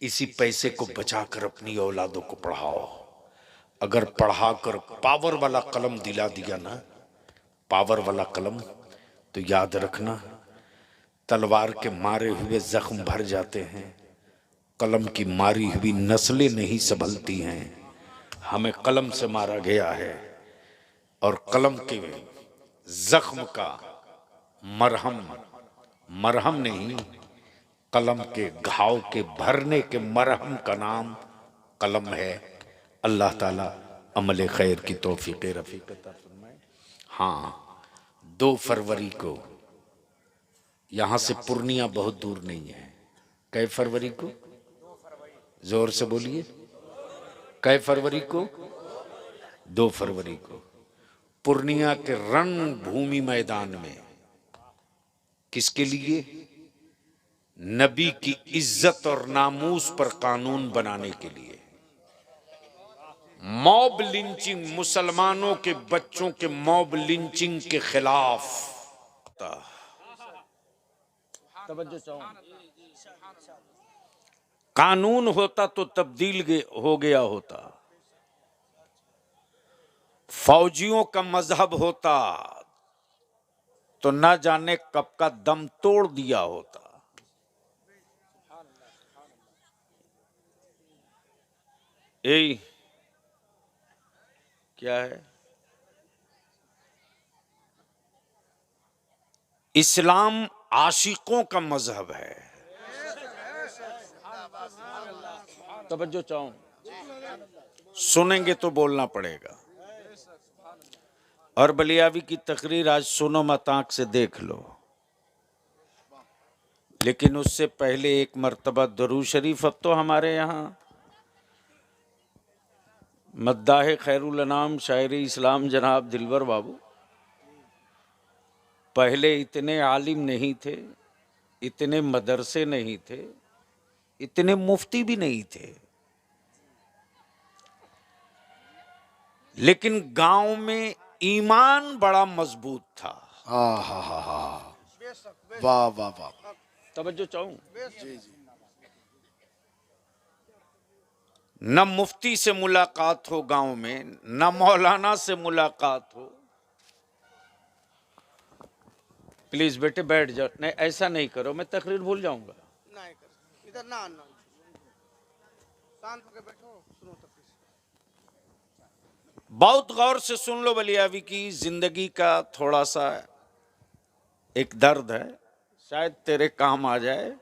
इसी पैसे को बचाकर अपनी औलादों को पढ़ाओ। अगर पढ़ाकर पावर वाला कलम दिला दिया ना, पावर वाला कलम, तो याद रखना तलवार के मारे हुए जख्म भर जाते हैं, कलम की मारी हुई नस्लें नहीं संभलती हैं। हमें कलम से मारा गया है और कलम के जख्म का मरहम नहीं, कलम के घाव के भरने के मरहम का नाम कलम है। अल्लाह ताला अमल खैर की तौफीक रफीक अता फरमाए। हाँ, 2 फरवरी को यहाँ से पूर्णिया बहुत दूर नहीं है। कै फरवरी को? जोर से बोलिए, कै फरवरी को? 2 फरवरी को पूर्णिया के रणभूमि मैदान में, किसके लिए? नबी की इज्जत और नामूस पर कानून बनाने के लिए। मॉब लिंचिंग, मुसलमानों के बच्चों के मॉब लिंचिंग के खिलाफ कानून होता तो तब्दील हो गया होता, फौजियों का मजहब होता तो न जाने कब का दम तोड़ दिया होता। यही क्या है, इस्लाम आशिकों का मजहब है। तवज्जो चाहूं, सुनेंगे तो बोलना पड़ेगा। और बलियावी की तकरीर आज सुनो मत, आंख से देख लो, लेकिन उससे पहले एक मर्तबा दरूद शरीफ। अब तो हमारे यहाँ मद्दाह खैरुल अनाम शायर इस्लाम जनाब दिलवर बाबू पहले इतने आलिम नहीं थे, इतने मदरसे नहीं थे, इतने मुफ्ती भी नहीं थे, लेकिन गांव में ईमान बड़ा मजबूत था। वाह वाह वाह, तवज्जो चाहूं, न मुफ्ती से मुलाकात हो गांव में, न मौलाना से मुलाकात हो। प्लीज बेटे बैठ जाओ। नहीं ऐसा नहीं करो, मैं तकरीर भूल जाऊंगा। इधर ना आना, शांत होकर बैठो, सुनो तकरीर। बहुत गौर से सुन लो, बलियावी की जिंदगी का थोड़ा सा एक दर्द है, शायद तेरे काम आ जाए।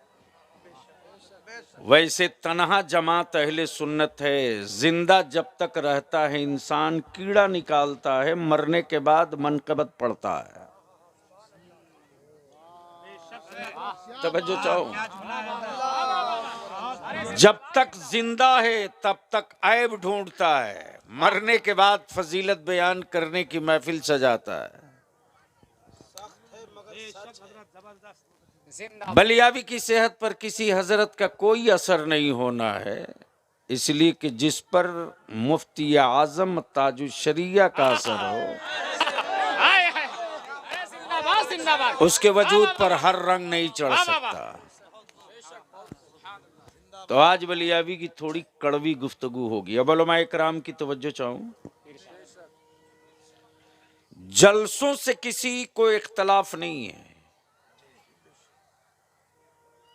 वैसे तन्हा जमात अहले सुन्नत है, जिंदा जब तक रहता है इंसान कीड़ा निकालता है, मरने के बाद मनकबत पड़ता है। तवज्जो चाहो, जब तक जिंदा है तब तक ऐब ढूंढता है, मरने के बाद फजीलत बयान करने की महफिल सजाता है। बलियावी की सेहत पर किसी हजरत का कोई असर नहीं होना है, इसलिए कि जिस पर मुफ्ती आजम ताजुल शरिया का असर हो, उसके वजूद पर हर रंग नहीं चढ़ सकता। तो आज बलियावी की थोड़ी कड़वी गुफ्तगू होगी। अब उलमा इकराम की तवज्जो चाहूं, जलसों से किसी को इख्तलाफ नहीं है,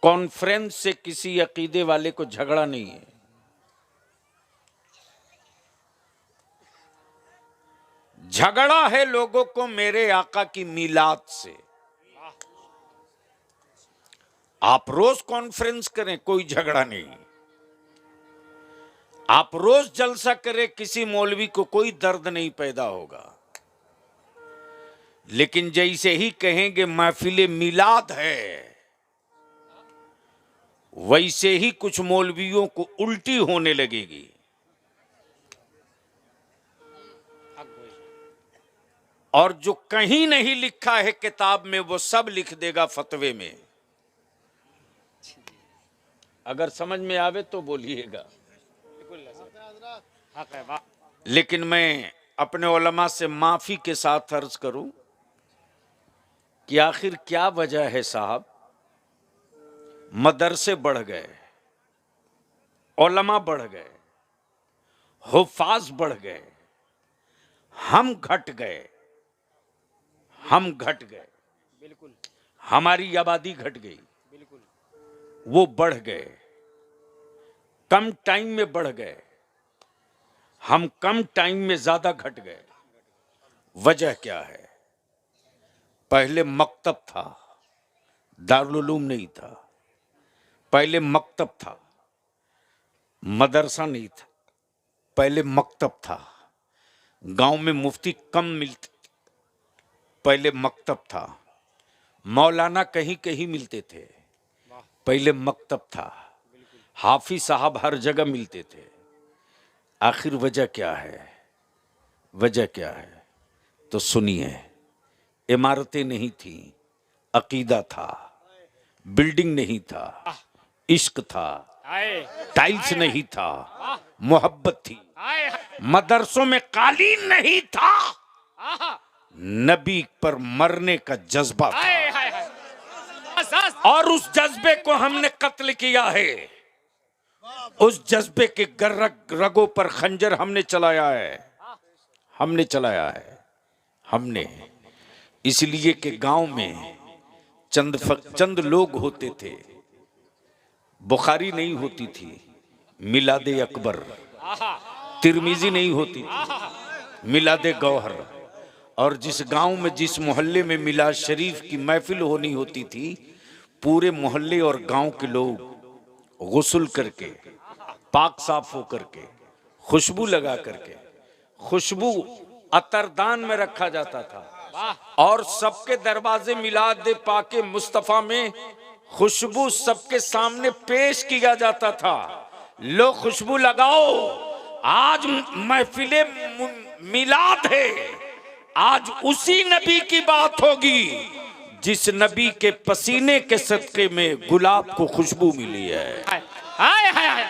कॉन्फ्रेंस से किसी अकीदे वाले को झगड़ा नहीं है, झगड़ा है लोगों को मेरे आका की मीलाद से। आप रोज कॉन्फ्रेंस करें, कोई झगड़ा नहीं। आप रोज जलसा करें, किसी मौलवी को कोई दर्द नहीं पैदा होगा। लेकिन जैसे ही कहेंगे महफिल मिलाद है, वैसे ही कुछ मौलवियों को उल्टी होने लगेगी। और जो कहीं नहीं लिखा है किताब में, वो सब लिख देगा फतवे में। अगर समझ में आवे तो बोलिएगा। लेकिन मैं अपने उलमा से माफी के साथ अर्ज करूं कि आखिर क्या वजह है साहब, मदरसे बढ़ गए, उलमा बढ़ गए, हुफ़ाज़ बढ़ गए, हम घट गए, हम घट गए, बिल्कुल हमारी आबादी घट गई, बिल्कुल वो बढ़ गए, कम टाइम में बढ़ गए, हम कम टाइम में ज्यादा घट गए। वजह क्या है? पहले मकतब था, दारुल उलूम नहीं था। पहले मकतब था, मदरसा नहीं था। पहले मकतब था, गांव में मुफ्ती कम मिलते, पहले मकतब था। मौलाना कहीं कहीं मिलते थे, पहले मकतब था। हाफिज साहब हर जगह मिलते थे। आखिर वजह क्या है? वजह क्या है? तो सुनिए, इमारतें नहीं थी, अकीदा था, बिल्डिंग नहीं था, इश्क था, टाइल्स नहीं था, मोहब्बत थी, मदरसों में कालीन नहीं था, नबी पर मरने का जज्बा था। और उस जज्बे को हमने कत्ल किया है। उस जज्बे के रगों पर खंजर हमने चलाया है, हमने चलाया है, हमने। इसलिए कि गांव में चंद लोग होते थे, बुखारी नहीं होती थी, मिलादे अकबर, तिरमिजी नहीं होती थी, मिलादे गौहर। और जिस गांव में, जिस मोहल्ले में मिलाद शरीफ की महफिल होनी होती थी, पूरे मोहल्ले और गांव के लोग गुस्ल करके, पाक साफ हो करके, खुशबू लगा करके, खुशबू अतरदान में रखा जाता था और सबके दरवाजे मिलाद पाके मुस्तफा में खुशबू सबके सामने पेश किया जाता था। लो खुशबू लगाओ, आज महफिले मिलाद है, आज उसी नबी की बात होगी जिस नबी के पसीने के सदके में गुलाब को खुशबू मिली है। हाय हाय हाय,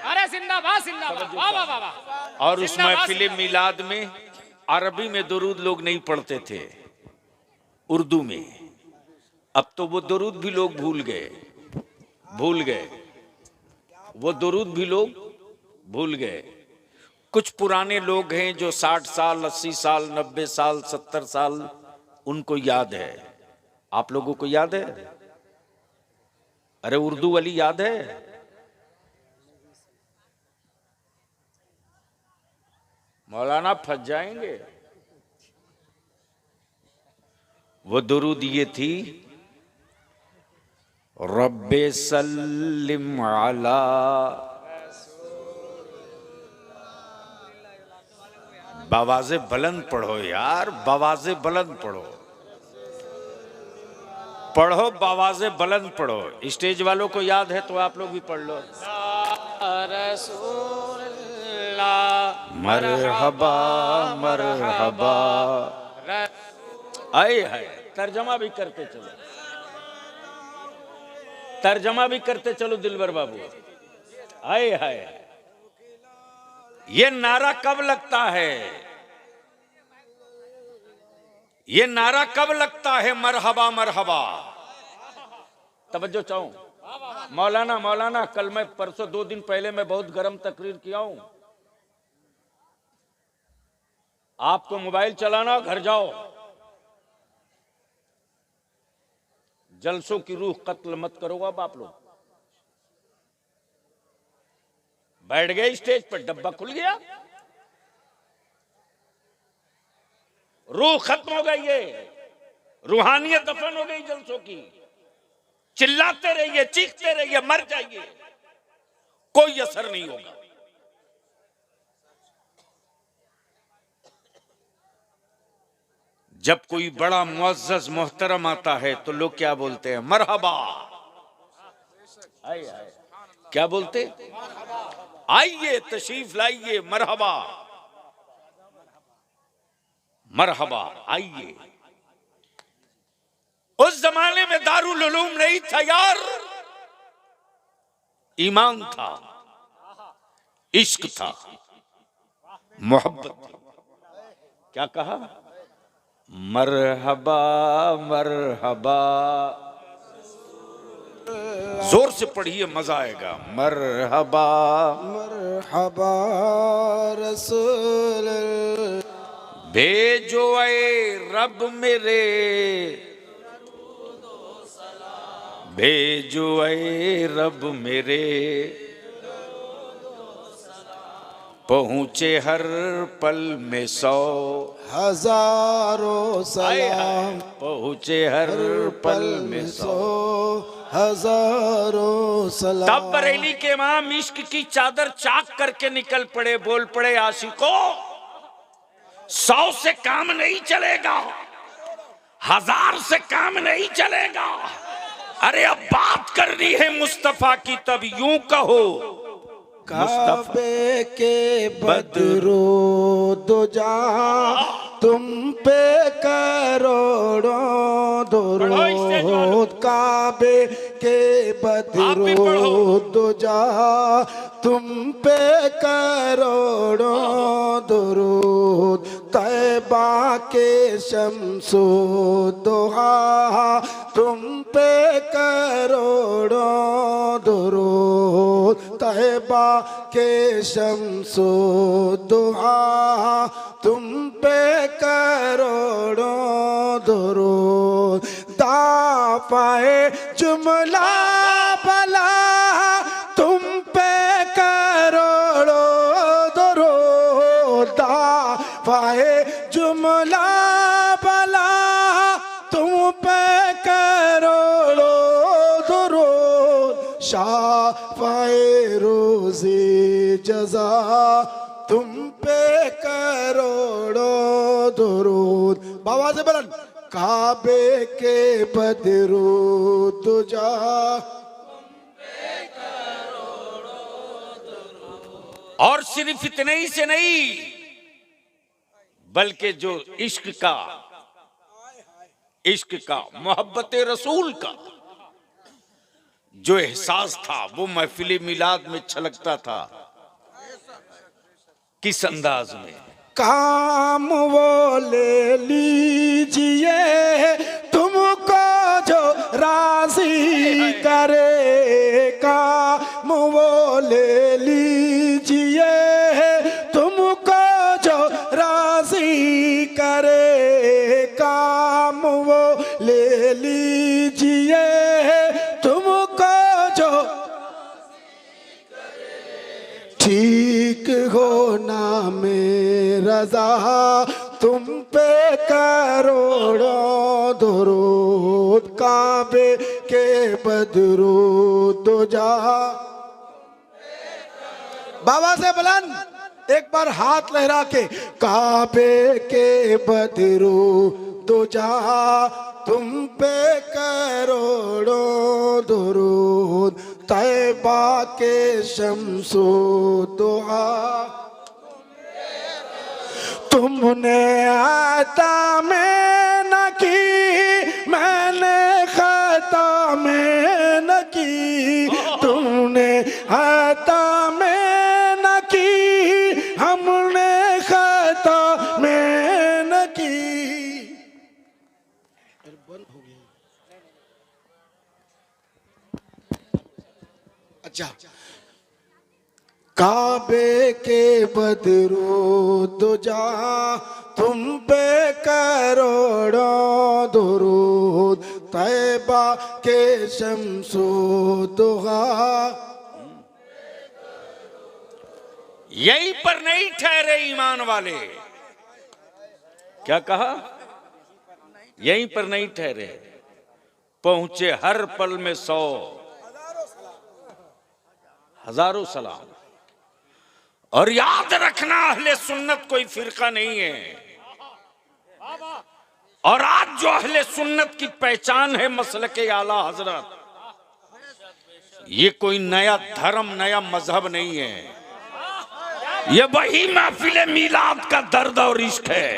अरे जिंदाबाद जिंदाबाद, वाह वाह वाह। और उस महफिले मिलाद में अरबी में दुरूद लोग नहीं पढ़ते थे, उर्दू में। अब तो वो दुरूद भी लोग भूल गए, वो दुरूद भी लोग भूल गए। कुछ पुराने लोग हैं जो 60 साल, 80 साल, 90 साल, 70 साल, उनको याद है। आप लोगों को याद है? अरे उर्दू वाली याद है? मौलाना फंस जाएंगे। वो दुरूद ये थी, रब्बे सल्लिम अला, बवाज़े बुलंद पढ़ो यार, बवाज़े बुलंद पढ़ो, बवाज़े बुलंद पढ़ो। स्टेज वालों को याद है तो आप लोग भी पढ़ लो। मरहबा मरहबा, आए है। तर्जमा भी करते चलो, तर्जमा भी करते चलो दिलबर बाबू। आए है। ये नारा कब लगता है? ये नारा कब लगता है? मरहबा मरहबा। तवज्जो चाहूं मौलाना, कल मैं परसों 2 दिन पहले मैं बहुत गर्म तकरीर किया हूं। आपको मोबाइल चलाना, घर जाओ, जलसों की रूह कत्ल मत करो। अब आप लोग बैठ गए स्टेज पर, डब्बा खुल गया, रूह खत्म हो गई है, रूहानियत दफन हो गई जलसों की। चिल्लाते रहिए, चीखते रहिए, मर जाइए, कोई असर नहीं होगा। जब कोई बड़ा मुअज़्ज़ज़ मोहतरम आता है तो लोग क्या बोलते हैं? मरहबा। आइए, क्या बोलते? आइए, तशरीफ लाइए, मरहबा मरहबा, आइए। उस जमाने में दारुल उलूम नहीं था यार, ईमान था, इश्क था, मोहब्बत थी। क्या कहा? मरहबा मरहबा, जोर से पढ़िए, मजा आएगा। मरहबा मरहबा रसूल, भेजो ऐ रब मेरे, भेजो ऐ रब मेरे, पहुंचे हर पल में 100 हजारों सलाम, पहुंचे हर पल में 100 हजारों सलाम। तब बरेली के इमाम इश्क की चादर चाक करके निकल पड़े, बोल पड़े, आशिकों 100 से काम नहीं चलेगा, 1000 से काम नहीं चलेगा। अरे अब बात करनी है मुस्तफा की, तब यूं कहो, काबे के बदरो दुजा, तुम पे करोड़ों दुरूद। काबे के बदरो दुजा, तुम पे करोड़ों दुरूद। तैबा के शम्सो दुहा, तुम पे करोड़ों दुरूद। तैबा के शम्सो दुहा, तुम पे करोड़ों दुरूद। दाफ़ाए जुमला भला, तुम पे करोड़ों शाफ़ाए रोज़े जज़ा तुम पे करोड़ों दुरूद। बाबा से बुलंद। काबे के बदरू तुझा और सिर्फ इतने ही से नहीं, बल्कि जो इश्क का मोहब्बत रसूल का जो एहसास था वो महफिल मिलाद में छलकता था। किस अंदाज में? काम वो ले लीजिए तुमको जो राजी करे, काम वो ले लीजिए तुमको जो राजी करे, काम वो ले लीजिए तुमको जो ठीक हो नाम रज़ा तुम पे करोड़ों दुरूद। काबे के बदरू तुझा। बाबा से बुलंद एक बार हाथ लहरा के। काबे के बदरू तुझा तुम पे करोड़ों दुरूद। तैबा के शम्सो दुआ तुमने आता में न की, मैंने खता में न की, तुमने आता में न की, हमने खता में न की। अच्छा, काबे के बदरू तुझा तुम पे करोड़ों दुरूद। तैबा के शम्सो दुआ। यहीं पर नहीं ठहरे ईमान वाले। क्या कहा? यहीं पर नहीं ठहरे, पहुंचे हर पल में 100 हजारों सलाम। और याद रखना, अहले सुन्नत कोई फिरका नहीं है। और आज जो अहले सुन्नत की पहचान है मसलके आला हजरत, ये कोई नया धर्म नया मजहब नहीं है। ये वही महफिल मीलाद का दर्द और इश्क है।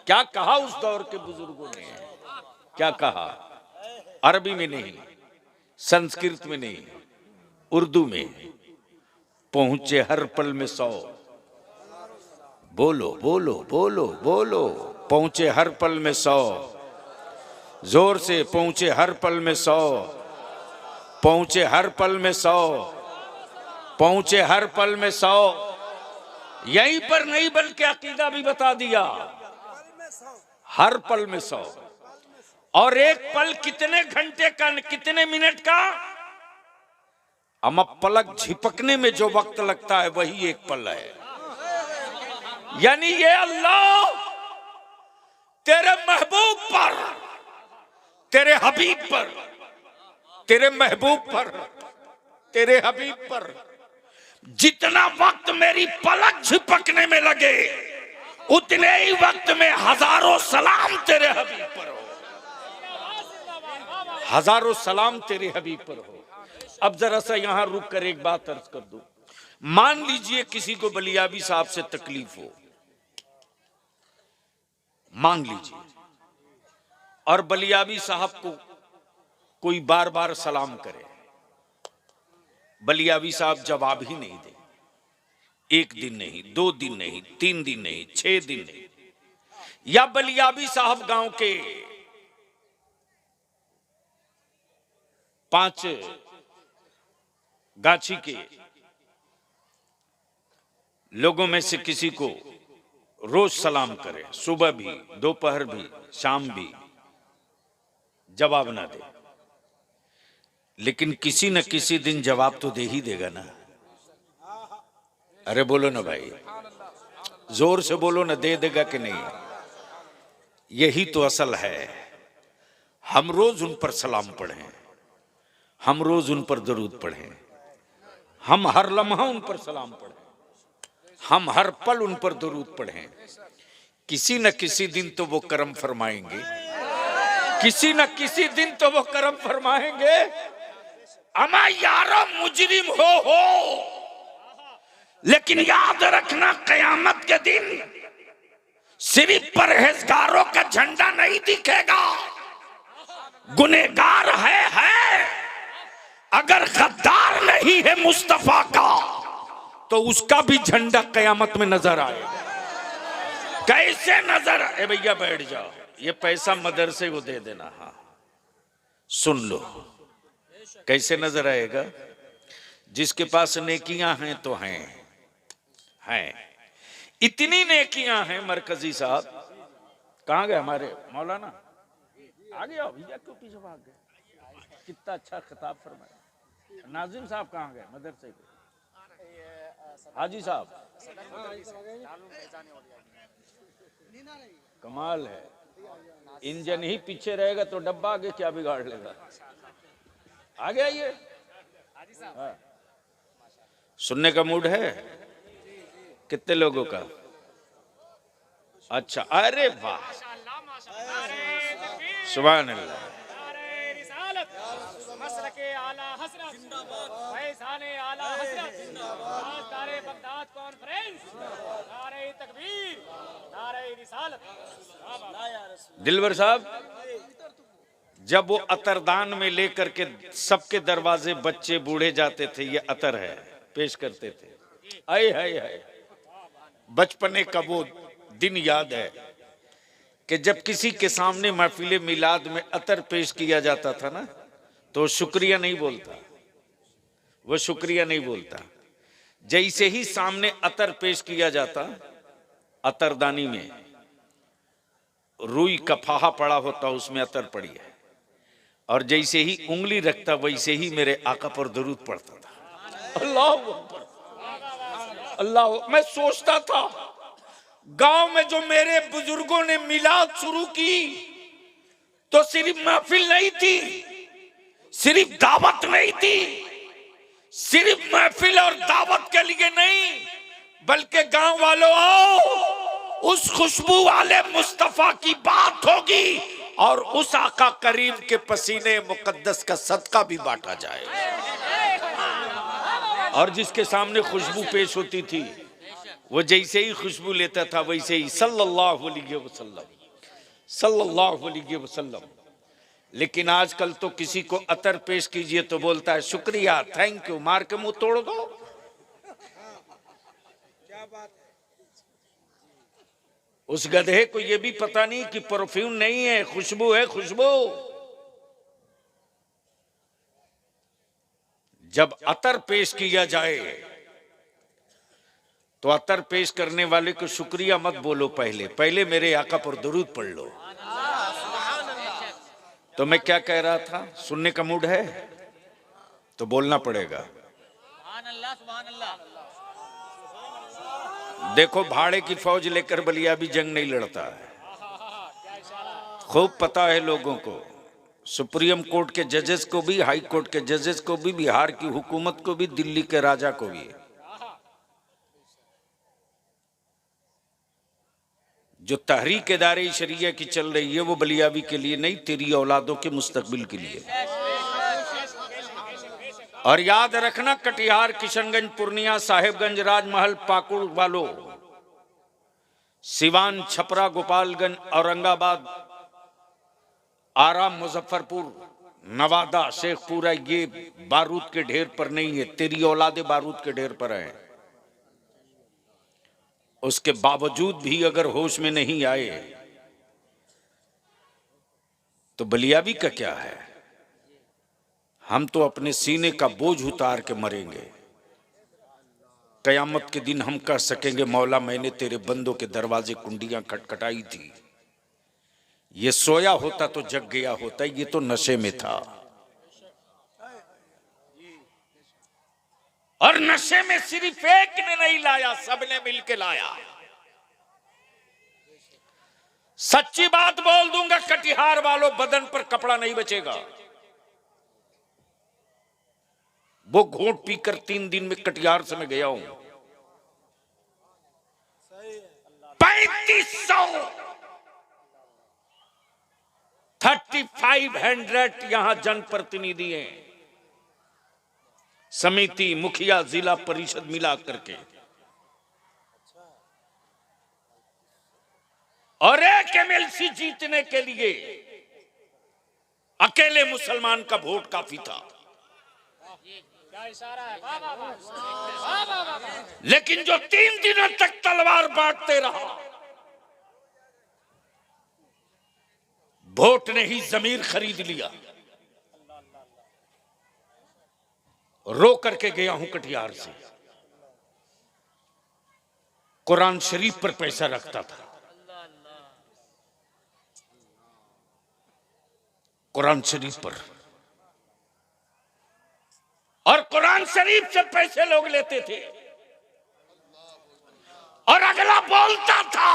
क्या कहा उस दौर के बुजुर्गों ने? क्या कहा? अरबी में नहीं, संस्कृत में नहीं, उर्दू में। पहुंचे हर पल में 100। बोलो बोलो बोलो बोलो। पहुंचे हर पल में 100। जोर से पहुंचे हर पल में 100। पहुंचे हर पल में 100। पहुंचे हर पल में 100। यहीं पर नहीं बल्कि अकीदा भी बता दिया। हर पल में 100। और एक पल कितने घंटे का, कितने मिनट का? हम पलक झिपकने में जो वक्त लगता है वही एक पल है। यानी ये अल्लाह तेरे महबूब पर, तेरे हबीब पर, तेरे महबूब पर, तेरे हबीब पर जितना वक्त मेरी पलक झिपकने में लगे, उतने ही वक्त में हजारों सलाम तेरे हबीब पर हो। हजारों सलाम तेरे हबीब पर हो। अब जरा सा यहां रुक कर एक बात अर्ज कर दूं। मान लीजिए किसी को बलियाबी साहब से तकलीफ हो, मान लीजिए, और बलियाबी साहब को कोई बार बार सलाम करे, बलियाबी साहब जवाब ही नहीं दे। 1 दिन नहीं, 2 दिन नहीं, 3 दिन नहीं, 6 दिन नहीं, या बलियाबी साहब गांव के 5 गाछी के लोगों में से किसी को रोज सलाम करे, सुबह भी, दोपहर भी, शाम भी, जवाब ना दे, लेकिन किसी न किसी दिन जवाब तो दे ही देगा ना। अरे बोलो ना भाई, जोर से बोलो ना, दे देगा कि नहीं? यही तो असल है। हम रोज उन पर सलाम पढ़ें, हम रोज उन पर दरूद पढ़ें, हम हर लम्हा उन पर सलाम पढ़ें, हम हर पल उन पर दरूद पढ़ें। किसी न किसी दिन तो वो करम फरमाएंगे, किसी न किसी दिन तो वो करम फरमाएंगे। अमा यारो मुजरिम हो, लेकिन याद रखना कयामत के दिन सिर्फ परहेजगारों का झंडा नहीं दिखेगा। गुनहगार है, अगर गद्दार नहीं है मुस्तफा का तो उसका भी झंडा कयामत में नजर आएगा। कैसे नजर? ए भैया बैठ जाओ, ये पैसा मदरसे को दे देना। हाँ सुन लो, कैसे नजर आएगा? जिसके पास नेकियां हैं तो हैं, इतनी नेकियां हैं। मरकजी साहब कहाँ गए हमारे मौलाना? आ गया भैया, क्यों पीछे भाग गए? कितना अच्छा खिताब फरमाया। नाजिम साहब कहाँ गए मदरसे के? हाजी साहब कमाल है, इंजन ही पीछे रहेगा तो डब्बा आगे क्या बिगाड़ लेगा। आगे आइए। हाँ। सुनने का मूड है? कितने लोगों का? अच्छा, अरे वाह, सुभान अल्लाह। दिलवर साहब, जब वो अतरदान में लेकर के सबके दरवाजे बच्चे बूढ़े जाते थे, ये अतर है, पेश करते थे। आए हाय हाय, बचपने का वो दिन याद है कि जब किसी के सामने महफिल मिलाद में अतर पेश किया जाता था ना, तो शुक्रिया नहीं बोलता, वो शुक्रिया नहीं बोलता। जैसे ही सामने अतर पेश किया जाता, अतरदानी में रुई का फाहा पड़ा होता, उसमें अतर पड़ी है, और जैसे ही उंगली रखता वैसे ही मेरे आका पर दरूद पड़ता था। अल्लाह अकबर, अल्लाह। मैं सोचता था गांव में जो मेरे बुजुर्गों ने मिलाद शुरू की तो सिर्फ महफिल नहीं थी, सिर्फ दावत नहीं थी, सिर्फ महफिल और दावत के लिए नहीं, बल्कि गांव वालों आओ, उस खुशबू वाले मुस्तफा की बात होगी और उस आका करीम के पसीने मुकद्दस का सदका भी बांटा जाए। और जिसके सामने खुशबू पेश होती थी, वो जैसे ही खुशबू लेता था वैसे ही सल्लल्लाहु अलैहि वसल्लम, सल्लल्लाहु अलैहि वसल्लम। लेकिन आजकल तो किसी को अतर पेश कीजिए तो बोलता है शुक्रिया, थैंक यू, मार के मुंह तोड़ दो। क्या बात है? उस गधे को ये भी पता नहीं कि परफ्यूम नहीं है, खुशबू है, खुशबू। जब अतर पेश किया जाए तो अतर पेश करने वाले को शुक्रिया मत बोलो, पहले मेरे आका पर दरूद पढ़ लो। तो मैं क्या कह रहा था? सुनने का मूड है तो बोलना पड़ेगा। देखो, भाड़े की फौज लेकर बलिया भी जंग नहीं लड़ता है, खूब पता है लोगों को। सुप्रीम कोर्ट के जजेस को भी, हाई कोर्ट के जजेस को भी, बिहार की हुकूमत को भी, दिल्ली के राजा को भी। जो तहरीक दारे शरिया की चल रही है वो बलियावी के लिए नहीं, तेरी औलादों के मुस्तकबिल के लिए। और याद रखना, कटिहार, किशनगंज, पूर्णिया, साहेबगंज, राजमहल, पाकुड़ वालों, सिवान, छपरा, गोपालगंज, औरंगाबाद, आरा, मुजफ्फरपुर, नवादा, शेखपुरा, ये बारूद के ढेर पर नहीं है, तेरी औलादे बारूद के ढेर पर हैं। उसके बावजूद भी अगर होश में नहीं आए तो बलियावी का क्या है? हम तो अपने सीने का बोझ उतार के मरेंगे। कयामत के दिन हम कह सकेंगे, मौला मैंने तेरे बंदों के दरवाजे कुंडियां खटखटाई थी, ये सोया होता तो जग गया होता, ये तो नशे में था। और नशे में सिर्फ एक ने नहीं लाया, सबने मिलके लाया। सच्ची बात बोल दूंगा, कटिहार वालों, बदन पर कपड़ा नहीं बचेगा। वो घोट पीकर 3 दिन में कटिहार से मैं गया हूं। 3500 यहां जनप्रतिनिधि हैं, समिति, मुखिया, जिला परिषद मिला करके, और एक एमएलसी जीतने के लिए अकेले मुसलमान का वोट काफी था। लेकिन जो 3 दिनों तक तलवार बांटते रहा, वोट ने ही जमीर खरीद लिया। रो करके गया हूं कटिहार से। कुरान शरीफ पर पैसा रखता था, कुरान शरीफ पर, और कुरान शरीफ से पैसे लोग लेते थे, और अगला बोलता था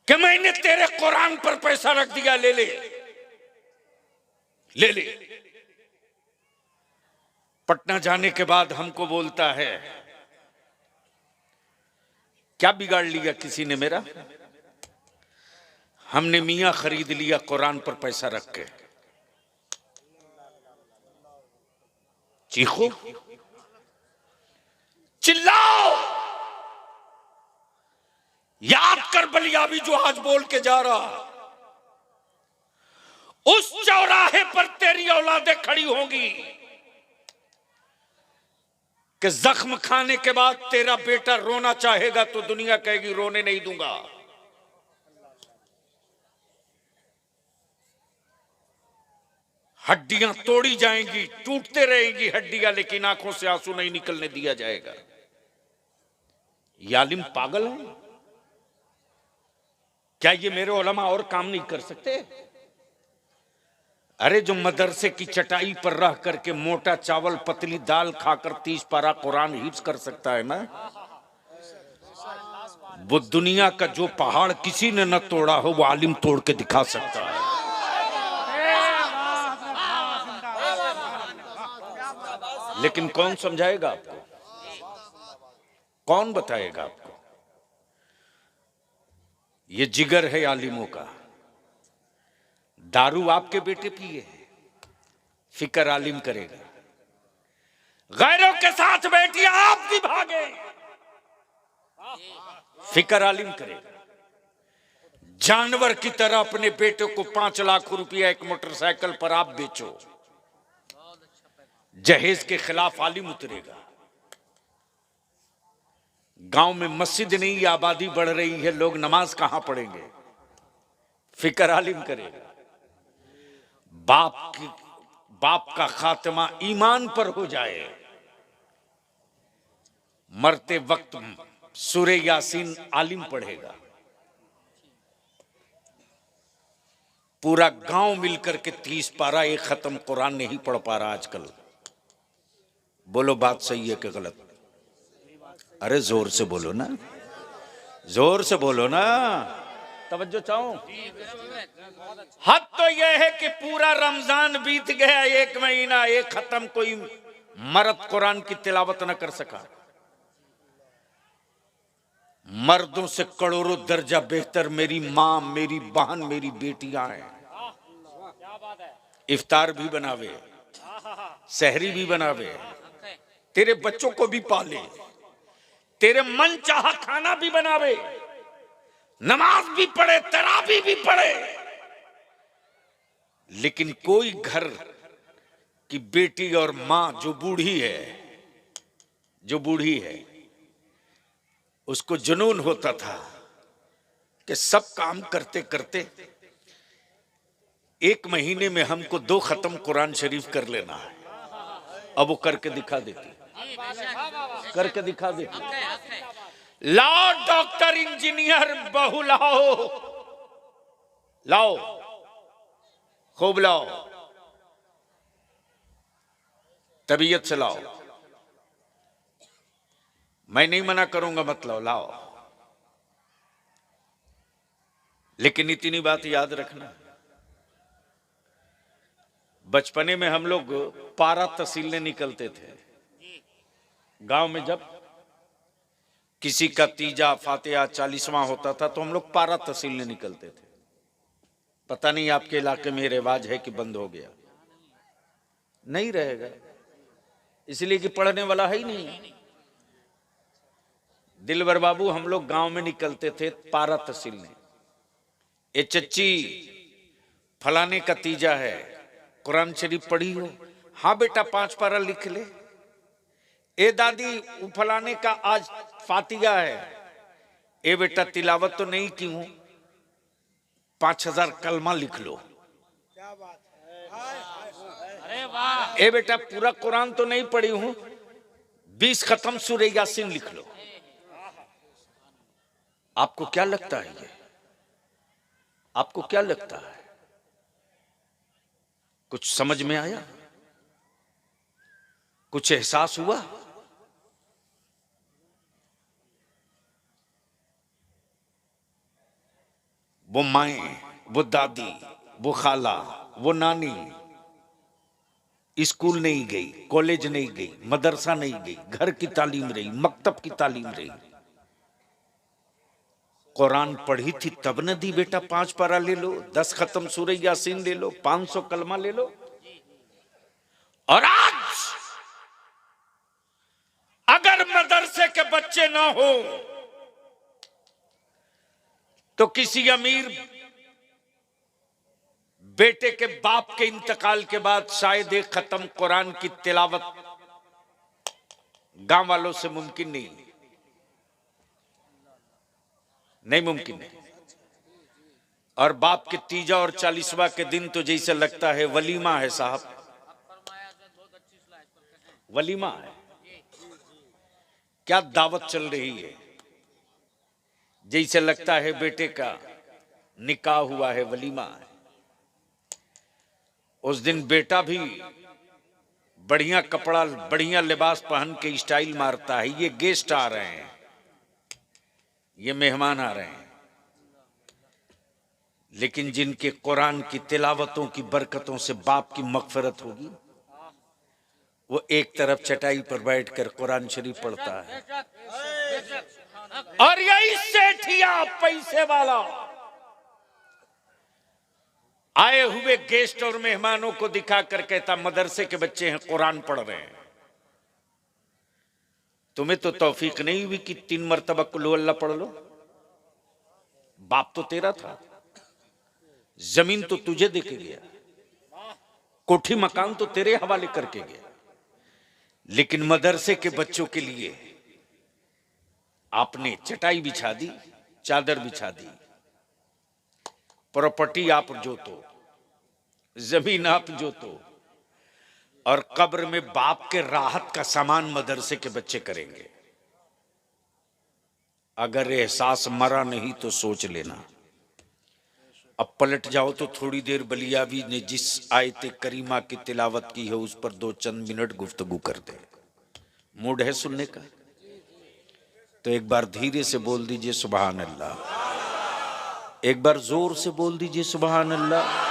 कि मैंने तेरे कुरान पर पैसा रख दिया, ले ले ले ले। पटना जाने के बाद हमको बोलता है, क्या बिगाड़ लिया किसी ने मेरा? हमने मियां खरीद लिया कुरान पर पैसा रख के। चीखो, चिल्लाओ, याद कर बलियाबी जो आज बोल के जा रहा, उस चौराहे पर तेरी औलादें खड़ी होंगी कि जख्म खाने के बाद तेरा बेटा रोना चाहेगा तो दुनिया कहेगी रोने नहीं दूंगा। हड्डियां तोड़ी जाएंगी, टूटते रहेंगी हड्डियां, लेकिन आंखों से आंसू नहीं निकलने दिया जाएगा। ये आलिम पागल है क्या? ये मेरे उलमा और काम नहीं कर सकते? अरे जो मदरसे की चटाई पर रह करके मोटा चावल पतली दाल खाकर 30 पारा कुरान हिफ्ज कर सकता है ना, वो दुनिया का जो पहाड़ किसी ने न तोड़ा हो वो आलिम तोड़ के दिखा सकता है। लेकिन कौन समझाएगा आपको? कौन बताएगा आपको? ये जिगर है आलिमों का। दारू आपके बेटे पिए, फिक्र आलिम करेगा। गैरों के साथ बैठिए आप भी भागे, फिक्र आलिम करेगा। जानवर की तरह अपने बेटे को 5 लाख रुपया एक मोटरसाइकिल पर आप बेचो, जहेज के खिलाफ आलिम उतरेगा। गांव में मस्जिद नहीं, आबादी बढ़ रही है, लोग नमाज कहां पढ़ेंगे? फिक्र आलिम करेगा। बाप का खात्मा ईमान पर हो जाए, मरते वक्त सूरे यासीन आलिम पढ़ेगा। पूरा गांव मिलकर के 30 पारा एक खत्म कुरान नहीं पढ़ पा रहा आजकल। बोलो बात सही है कि गलत? अरे जोर से बोलो ना, जोर से बोलो ना, तवज्जो चाहो। हद तो यह है कि पूरा रमजान बीत गया, 1 महीना एक खत्म कोई मर्द कुरान की तिलावत न कर सका। मर्दों से करोड़ों दर्जा बेहतर मेरी मां, मेरी बहन, मेरी बेटियां हैं। इफ्तार भी बनावे, सहरी भी बनावे, तेरे बच्चों को भी पाले, तेरे मन चाहा खाना भी बनावे, नमाज भी पढ़े, तरावी भी पढ़े। लेकिन कोई घर की बेटी और मां जो बूढ़ी है, उसको जुनून होता था कि सब काम करते करते 1 महीने में हमको 2 खत्म कुरान शरीफ कर लेना है। अब वो करके दिखा देती, करके दिखा देती। लाओ डॉक्टर इंजीनियर बहू लाओ, लाओ खूब लाओ, तबीयत से लाओ। मैं नहीं मना करूंगा, मत लाओ। लेकिन इतनी बात याद रखना, बचपने में हम लोग पारा तहसीलने निकलते थे गांव में। जब किसी का तीजा फातिहा 40वां होता था तो हम लोग पारा तहसीलने निकलते थे। पता नहीं आपके इलाके में रिवाज है कि बंद हो गया। नहीं रहेगा, इसलिए कि पढ़ने वाला है ही नहीं। दिलवर बाबू हम लोग गांव में निकलते थे पारा तहसीलने। ए चच्ची फलाने का तीजा है, कुरान शरीफ पढ़ी हो? हाँ बेटा 5 पारा लिख ले। ए दादी वो फलाने का आज फातिहा है। ए बेटा तिलावत तो नहीं की हूं, 5000 कलमा लिख लो। क्या बात है। अरे वाह। ए बेटा पूरा कुरान तो नहीं पढ़ी हूं, 20 खत्म सूरह यासीन लिख लो। आपको क्या लगता है ये? आपको क्या लगता है? कुछ समझ में आया? कुछ एहसास हुआ? वो माएं, वो दादी, वो खाला, वो नानी स्कूल नहीं गई, कॉलेज नहीं गई, मदरसा नहीं गई, घर की तालीम रही, मकतब की तालीम रही। कुरान पढ़ी थी तब न दी बेटा 5 पारा ले लो, 10 खत्म सूरह यासीन ले लो, 500 कलमा ले लो। और आज अगर मदरसे के बच्चे ना हो तो किसी अमीर बेटे के बाप के इंतकाल के बाद शायद एक खत्म कुरान की तिलावत गांव वालों से मुमकिन नहीं मुमकिन है। और बाप के तीजा और 40वां के दिन तो जैसे लगता है वलीमा है साहब, वलीमा है। क्या दावत चल रही है, जैसे लगता है बेटे का निकाह हुआ है, वलीमा है। उस दिन बेटा भी बढ़िया कपड़ा बढ़िया लिबास पहन के स्टाइल मारता है। ये गेस्ट आ रहे हैं, ये मेहमान आ रहे हैं, लेकिन जिनके कुरान की तिलावतों की बरकतों से बाप की मगफिरत होगी, वो एक तरफ चटाई पर बैठकर कुरान शरीफ पढ़ता है। और यही सेठिया पैसे वाला आए हुए गेस्ट और मेहमानों को दिखाकर कहता मदरसे के बच्चे हैं, कुरान पढ़ रहे हैं। तुम्हें तो तौफीक नहीं हुई कि 3 मरतबा कुल अल्लाह पढ़ लो। बाप तो तेरा था, जमीन तो तुझे देके गया, कोठी मकान तो तेरे हवाले करके गया, लेकिन मदरसे के बच्चों के लिए आपने चटाई बिछा दी, चादर बिछा दी, प्रॉपर्टी आप जोतो, जमीन आप जोतो, और कब्र में बाप के राहत का सामान मदरसे के बच्चे करेंगे। अगर एहसास मरा नहीं तो सोच लेना। अब पलट जाओ तो थोड़ी देर बलियावी ने जिस आयत करीमा की तिलावत की है उस पर 2 चंद मिनट गुफ्तगू कर दे। मूड है सुनने का? तो एक बार धीरे से बोल दीजिए सुभान अल्लाह। एक बार जोर से बोल दीजिए सुभान अल्लाह।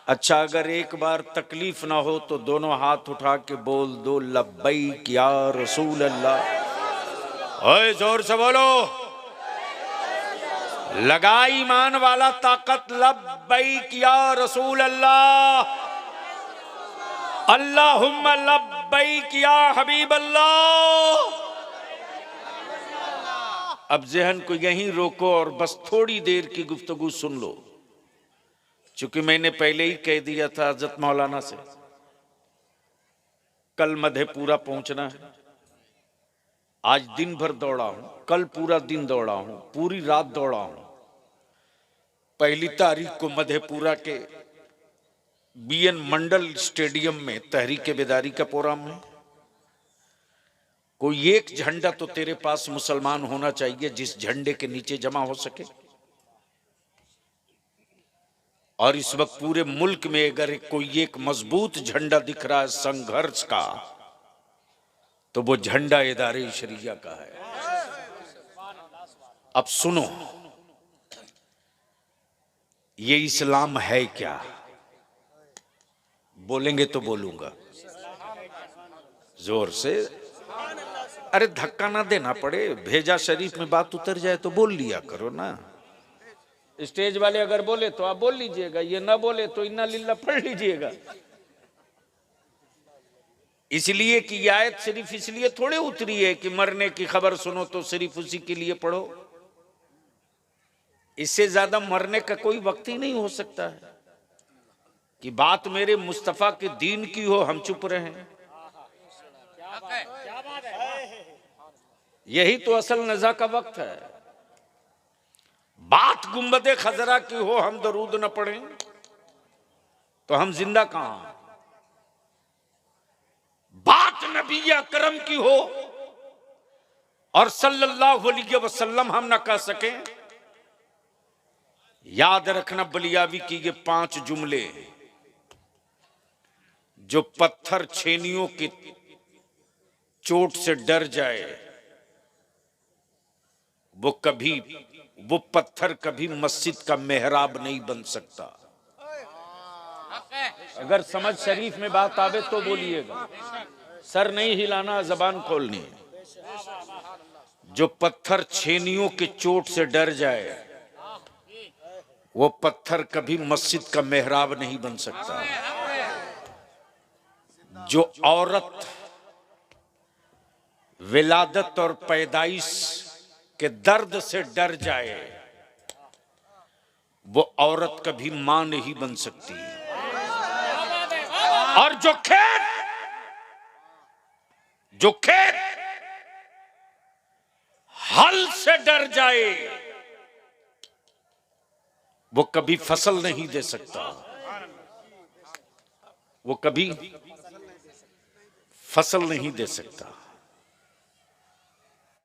अच्छा, अगर एक बार तकलीफ ना हो तो दोनों हाथ उठा के बोल दो लब्बैक या रसूल अल्लाह। ओए जोर से बोलो, लगा ईमान वाला ताकत, लब्बैक या रसूल अल्लाह, अल्लाहुम्मा लब्बैक या हबीब अल्लाह। अब जहन को यहीं रोको और बस थोड़ी देर की गुफ्तगू सुन लो। चूंकि मैंने पहले ही कह दिया था हजरत मौलाना से, कल मधेपुरा पहुंचना है। आज दिन भर दौड़ा हूं, कल पूरा दिन दौड़ा हूं, पूरी रात दौड़ा हूं। 1 तारीख को मधेपुरा के बीएन मंडल स्टेडियम में तहरीक बेदारी का प्रोग्राम है। कोई एक झंडा तो तेरे पास मुसलमान होना चाहिए जिस झंडे के नीचे जमा हो सके। और इस वक्त पूरे मुल्क में अगर कोई एक मजबूत झंडा दिख रहा है संघर्ष का, तो वो झंडा इदारे शरिया का है। अब सुनो, ये इस्लाम है क्या? बोलेंगे तो बोलूंगा जोर से। अरे धक्का ना देना पड़े, भेजा शरीफ में बात उतर जाए तो बोल लिया करो ना। स्टेज वाले अगर बोले तो आप बोल लीजिएगा, ये ना बोले तो इन्ना लिल्ला पढ़ लीजिएगा। इसलिए कि ये आयत सिर्फ इसलिए थोड़े उतरी है कि मरने की खबर सुनो तो सिर्फ उसी के लिए पढ़ो। इससे ज्यादा मरने का कोई वक्त ही नहीं हो सकता है कि बात मेरे मुस्तफा के दीन की हो, हम चुप रहें। यही तो असल नज़ा का वक्त है। बात गुंबदे खजरा की हो, हम दरूद न पढ़ें तो हम जिंदा कहां। बात नबी अकरम की हो और सल्लल्लाहु अलैहि वसल्लम हम न कह सकें। याद रखना बलियावी की ये 5 जुमले, जो पत्थर छेनियों की चोट से डर जाए वो पत्थर कभी मस्जिद का मेहराब नहीं बन सकता। अगर समझ शरीफ में बात आवे तो बोलिएगा, सर नहीं हिलाना, जबान खोलनी। जो पत्थर छेनियों की चोट से डर जाए वो पत्थर कभी मस्जिद का मेहराब नहीं बन सकता। जो औरत विलादत और पैदाइश के दर्द से डर जाए वो औरत कभी मां नहीं बन सकती। और जो खेत हल से डर जाए वो कभी फसल नहीं दे सकता। वो कभी फसल नहीं दे सकता।